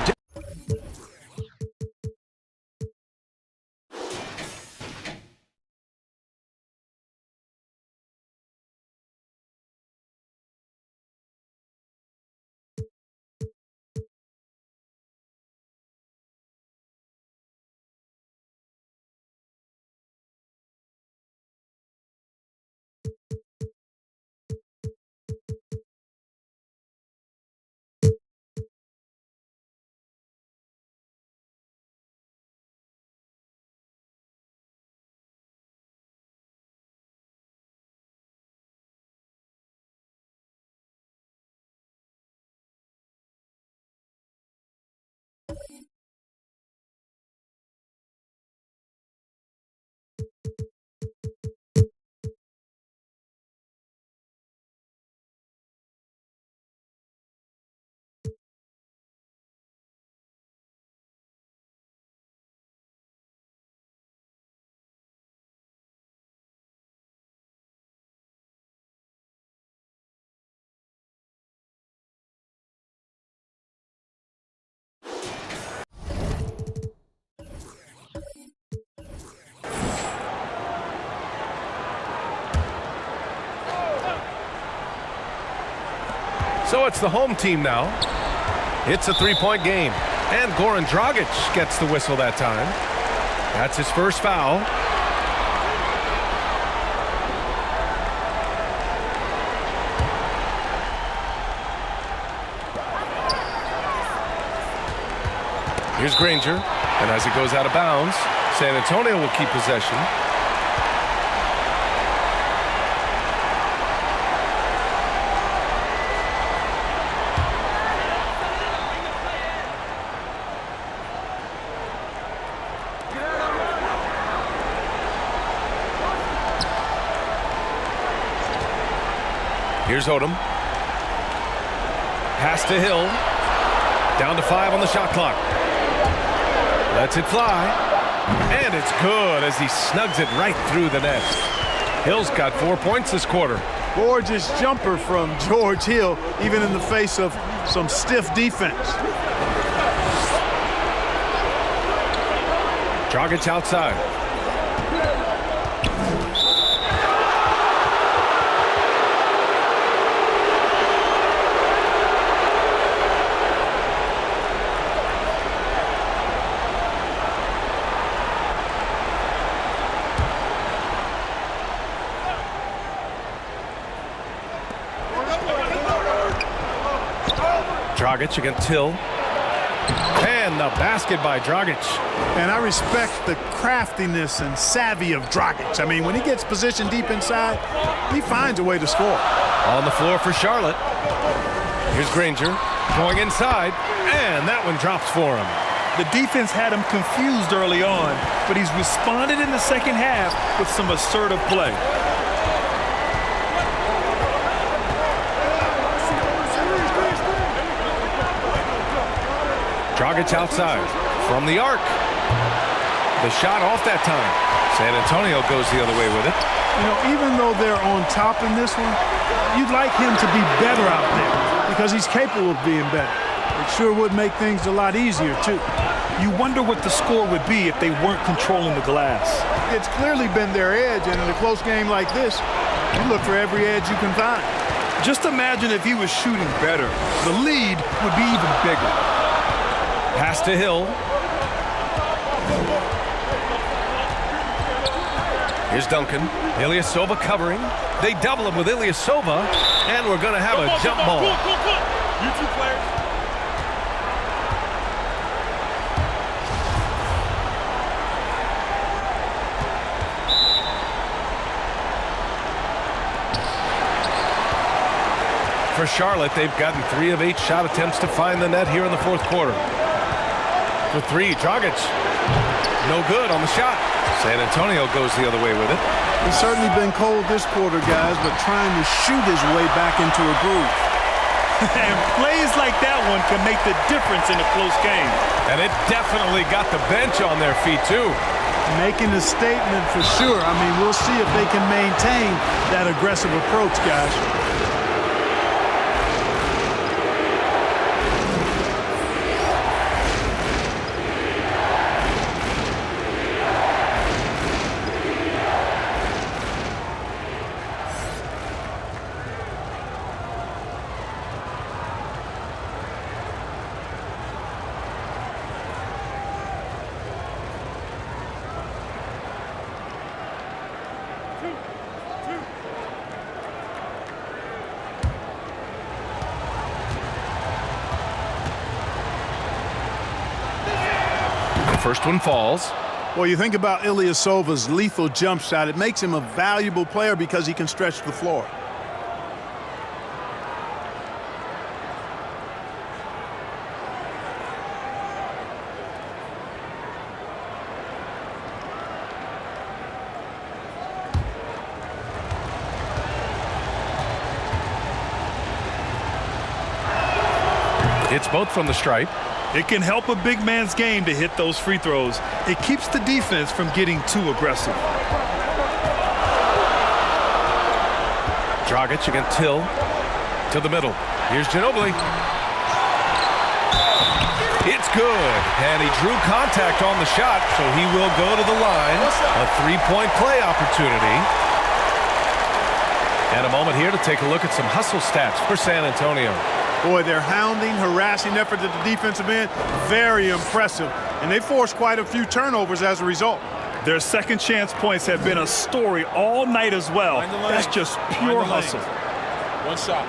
So it's the home team now. It's a three-point game. And Goran Dragic gets the whistle that time. That's his first foul. Here's Granger. And as it goes out of bounds, San Antonio will keep possession. Here's Odom. Pass to Hill. Down to 5 on the shot clock. Lets it fly. And it's good as he snugs it right through the net. Hill's got 4 points this quarter. Gorgeous jumper from George Hill, even in the face of some stiff defense. Dragic outside. Dragic against Hill. And the basket by Dragic. And I respect the craftiness and savvy of Dragic. I mean, when he gets positioned deep inside, he finds a way to score. On the floor for Charlotte. Here's Granger going inside, and that one drops for him. The defense had him confused early on, but he's responded in the second half with some assertive play. Dragic outside from the arc. The shot off that time. San Antonio goes the other way with it. You know, even though they're on top in this one, you'd like him to be better out there because he's capable of being better. It sure would make things a lot easier, too. You wonder what the score would be if they weren't controlling the glass. It's clearly been their edge, and in a close game like this, you look for every edge you can find. Just imagine if he was shooting better. The lead would be even bigger. Pass to Hill. Here's Duncan. Ilyasova covering. They double him with Ilyasova, and we're going to have a jump ball. You two players. For Charlotte, they've gotten 3 of 8 shot attempts to find the net here in the fourth quarter. For 3, Dragic. No good on the shot. San Antonio goes the other way with it. He's certainly been cold this quarter, guys, but trying to shoot his way back into a groove. And plays like that one can make the difference in a close game. And it definitely got the bench on their feet, too. Making a statement for sure. I mean, we'll see if they can maintain that aggressive approach, guys. First one falls. Well, you think about Ilyasova's lethal jump shot. It makes him a valuable player because he can stretch the floor. It's both from the stripe. It can help a big man's game to hit those free throws. It keeps the defense from getting too aggressive. Dragic against Hill to the middle. Here's Ginobili. It's good. And he drew contact on the shot, so he will go to the line. A three-point play opportunity. And a moment here to take a look at some hustle stats for San Antonio. Boy, their hounding, harassing effort at the defensive end, very impressive. And they forced quite a few turnovers as a result. Their second chance points have been a story all night as well. That's just pure hustle. One shot.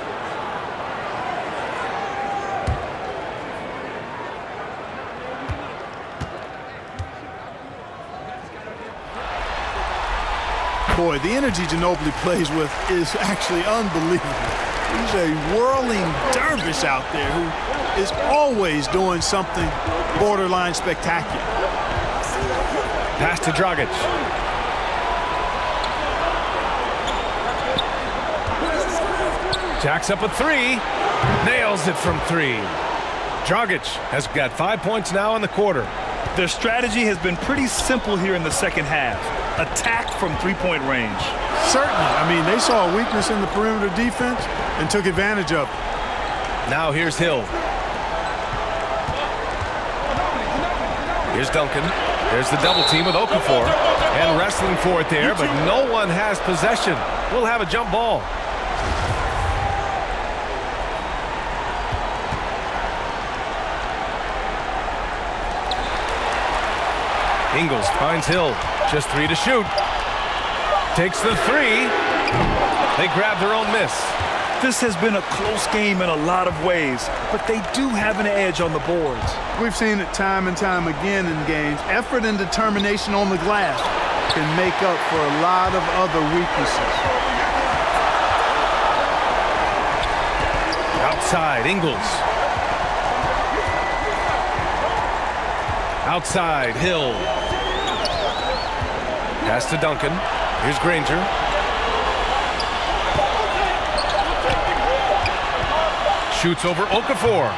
Boy, the energy Ginobili plays with is actually unbelievable. He's a whirling dervish out there who is always doing something borderline spectacular. Pass to Dragic. Jacks up a three. Nails it from three. Dragic has got 5 points now in the quarter. Their strategy has been pretty simple here in the second half. Attack from three-point range. Certainly. I mean, they saw a weakness in the perimeter defense and took advantage of it. Now here's Hill. Here's Duncan. There's the double team with Okafor. And wrestling for it there, but no one has possession. We'll have a jump ball. Ingles finds Hill. Just three to shoot. Takes the three. They grab their own miss. This has been a close game in a lot of ways, but they do have an edge on the boards. We've seen it time and time again in games. Effort and determination on the glass can make up for a lot of other weaknesses. Outside, Ingles. Outside, Hill. Pass to Duncan. Here's Granger. Shoots over Okafor.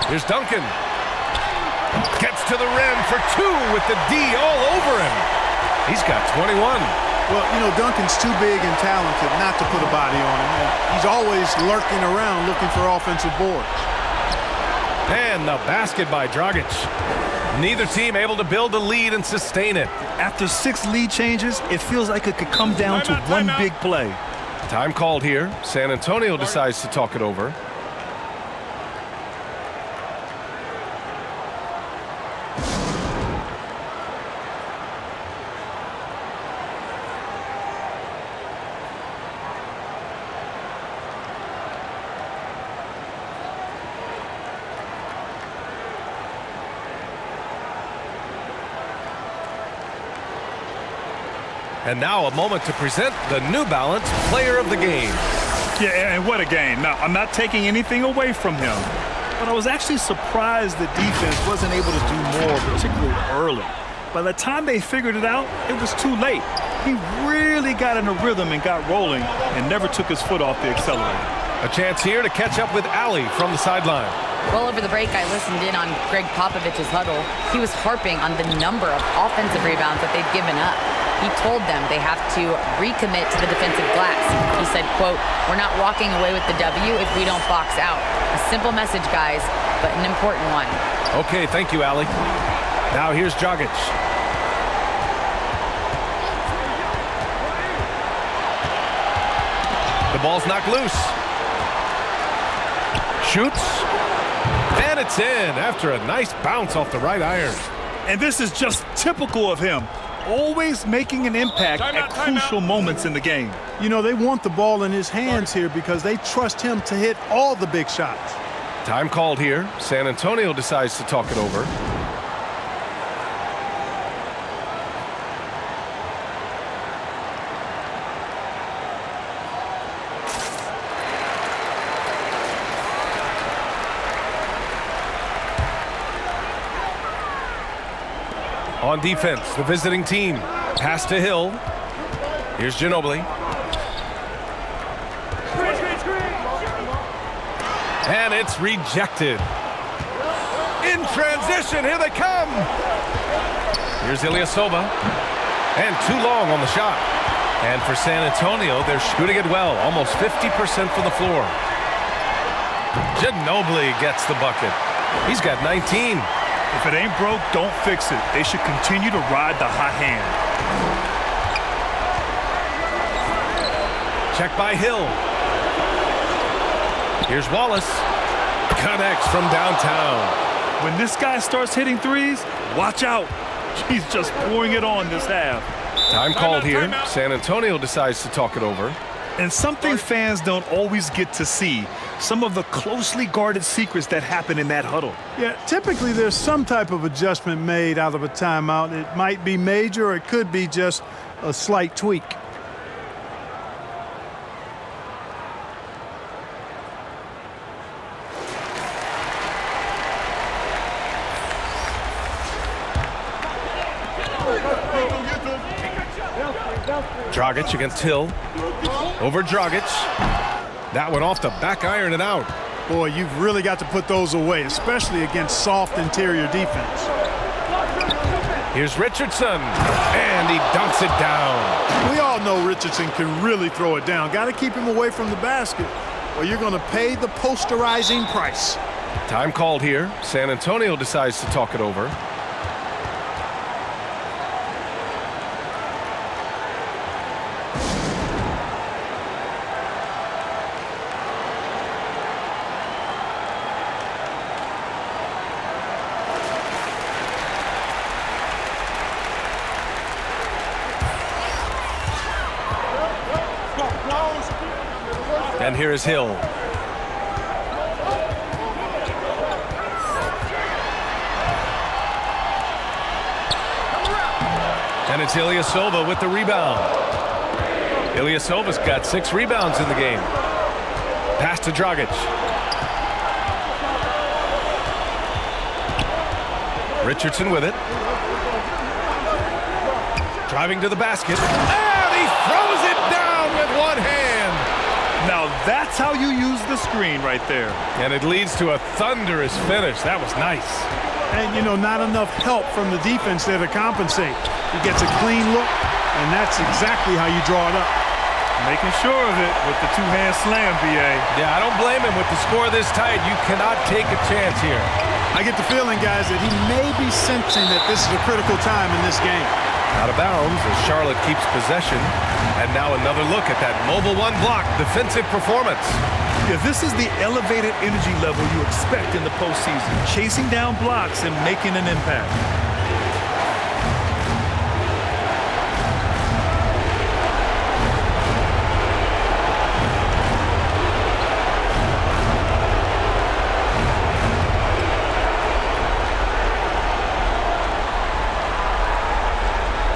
Here's Duncan. Gets to the rim for two with the D all over him. He's got 21. Well, you know, Duncan's too big and talented not to put a body on him. And he's always lurking around looking for offensive boards. And the basket by Dragic. Neither team able to build a lead and sustain it. After 6 lead changes, it feels like it could come down to one big play. Time called here. San Antonio decides to talk it over. And now a moment to present the New Balance Player of the Game. Yeah, and what a game. Now, I'm not taking anything away from him, but I was actually surprised the defense wasn't able to do more, particularly early. By the time they figured it out, it was too late. He really got in a rhythm and got rolling and never took his foot off the accelerator. A chance here to catch up with Allie from the sideline. Well, over the break, I listened in on Greg Popovich's huddle. He was harping on the number of offensive rebounds that they've given up. He told them they have to recommit to the defensive glass. He said, quote, "We're not walking away with the W if we don't box out." A simple message, guys, but an important one. Okay, thank you, Allie. Now here's Dragic. The ball's knocked loose. Shoots. And it's in after a nice bounce off the right iron. And this is just typical of him. Always making an impact at crucial moments in the game. You know, they want the ball in his hands here because they trust him to hit all the big shots. Time called here. San Antonio decides to talk it over. On defense, the visiting team. Pass to Hill. Here's Ginobili. And it's rejected. In transition, here they come. Here's Ilyasova. And too long on the shot. And for San Antonio, they're shooting it well. Almost 50% from the floor. Ginobili gets the bucket. He's got 19. If it ain't broke, don't fix it. They should continue to ride the hot hand. Check by Hill. Here's Wallace. Connects from downtown. When this guy starts hitting threes, watch out. He's just pouring it on this half. Time called here. San Antonio decides to talk it over. And something fans don't always get to see, some of the closely guarded secrets that happen in that huddle. Yeah, typically there's some type of adjustment made out of a timeout. It might be major or it could be just a slight tweak. Dragic against Hill. Over Dragic. That one off the back iron and out. Boy, you've really got to put those away, especially against soft interior defense. Here's Richardson. And he dunks it down. We all know Richardson can really throw it down. Got to keep him away from the basket, or you're going to pay the posterizing price. Time called here. San Antonio decides to talk it over. And here is Hill. And it's Ilyasova with the rebound. Ilyasova's got 6 rebounds in the game. Pass to Dragic. Richardson with it. Driving to the basket. And he throws it down with one hand. Now that's how you use the screen right there. And it leads to a thunderous finish. That was nice. And, you know, not enough help from the defense there to compensate. He gets a clean look, and that's exactly how you draw it up. Making sure of it with the two-hand slam, B.A. Yeah, I don't blame him. With the score this tight, you cannot take a chance here. I get the feeling, guys, that he may be sensing that this is a critical time in this game. Out of bounds as Charlotte keeps possession. And now another look at that mobile one block defensive performance. Yeah, this is the elevated energy level you expect in the postseason. Chasing down blocks and making an impact.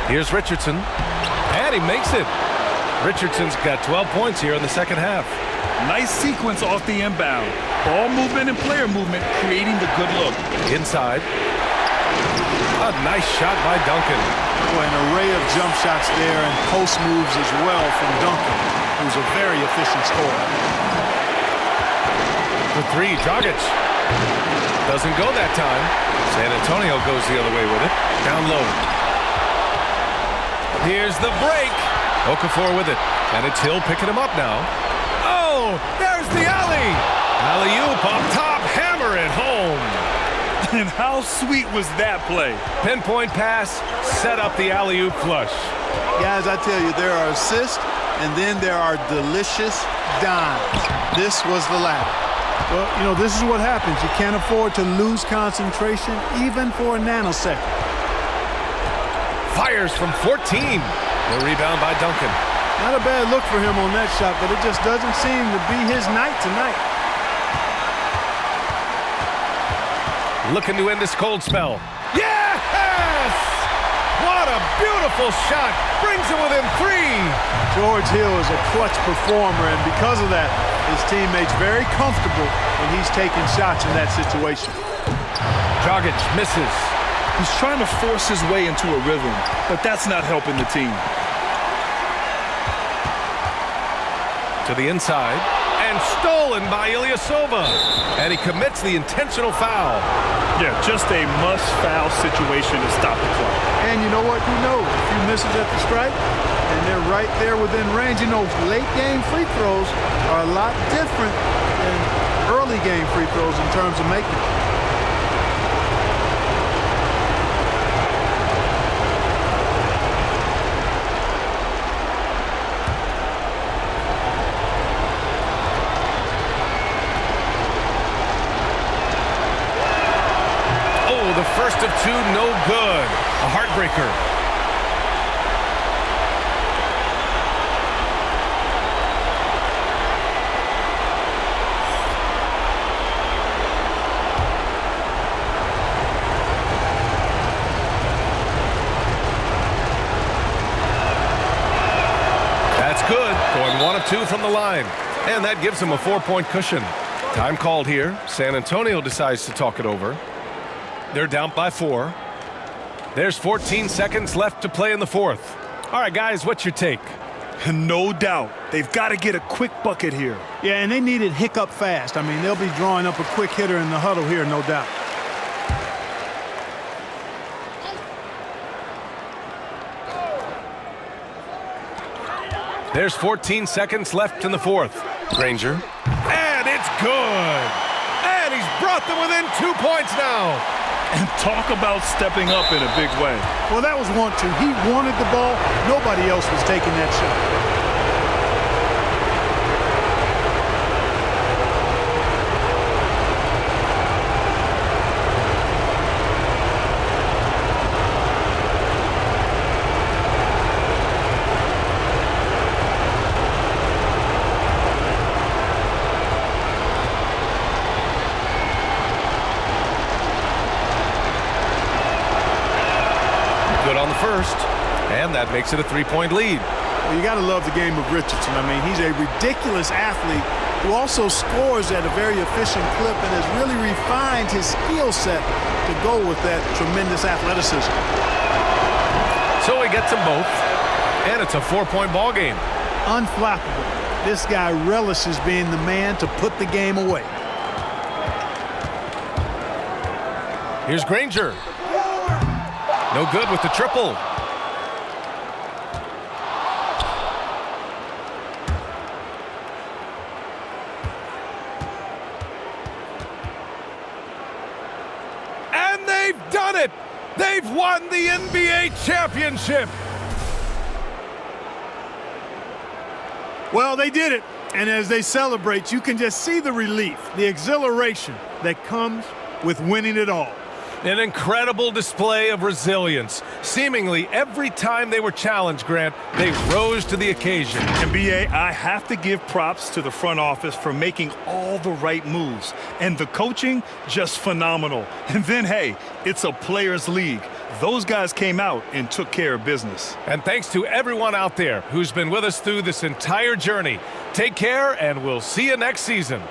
Here's Richardson. And he makes it. Richardson's got 12 points here in the second half. Nice sequence off the inbound. Ball movement and player movement creating the good look. Inside. A nice shot by Duncan. Boy, an array of jump shots there and post moves as well from Duncan, who's a very efficient scorer. for three. Dragic doesn't go that time. San Antonio goes the other way with it. Down low. Here's the break. Okafor with it. And it's Hill picking him up now. Oh, there's the alley. Alley-oop up top. Hammer it home. And how sweet was that play? Pinpoint pass. Set up the alley-oop flush. Guys, I tell you, there are assists, and then there are delicious dimes. This was the latter. Well, you know, this is what happens. You can't afford to lose concentration even for a nanosecond. Fires from 14. The rebound by Duncan. Not a bad look for him on that shot, but it just doesn't seem to be his night tonight. Looking to end this cold spell. Yes! What a beautiful shot. Brings it within three. George Hill is a clutch performer, and because of that, his teammates very comfortable when he's taking shots in that situation. Dragic misses. He's trying to force his way into a rhythm, but that's not helping the team. To the inside. And stolen by Ilyasova. And he commits the intentional foul. Yeah, just a must-foul situation to stop the clock. And you know what? Who knows? A few misses at the stripe, and they're right there within range. You know, late-game free throws are a lot different than early-game free throws in terms of making them. The first of two, no good. A heartbreaker. That's good. Going 1 of 2 from the line. And that gives him a 4-point cushion. Time called here. San Antonio decides to talk it over. They're down by 4. There's 14 seconds left to play in the fourth. All right, guys, what's your take? No doubt. They've got to get a quick bucket here. Yeah, and they need it hiccup fast. I mean, they'll be drawing up a quick hitter in the huddle here, no doubt. There's 14 seconds left in the fourth. Granger. And it's good. And he's brought them within 2 points now. And talk about stepping up in a big way. Well, that was 1-2. He wanted the ball. Nobody else was taking that shot. First, and that makes it a 3-point lead. Well, you got to love the game of Richardson. I mean, he's a ridiculous athlete who also scores at a very efficient clip and has really refined his skill set to go with that tremendous athleticism. So he gets them both, and it's a 4-point ball game. Unflappable. This guy relishes being the man to put the game away. Here's Granger. No good with the triple. And they've done it! They've won the NBA championship! Well, they did it. And as they celebrate, you can just see the relief, the exhilaration that comes with winning it all. An incredible display of resilience. Seemingly every time they were challenged, Grant, they rose to the occasion. NBA, I have to give props to the front office for making all the right moves. And the coaching, just phenomenal. And then, hey, it's a players' league. Those guys came out and took care of business. And thanks to everyone out there who's been with us through this entire journey. Take care, and we'll see you next season.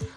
All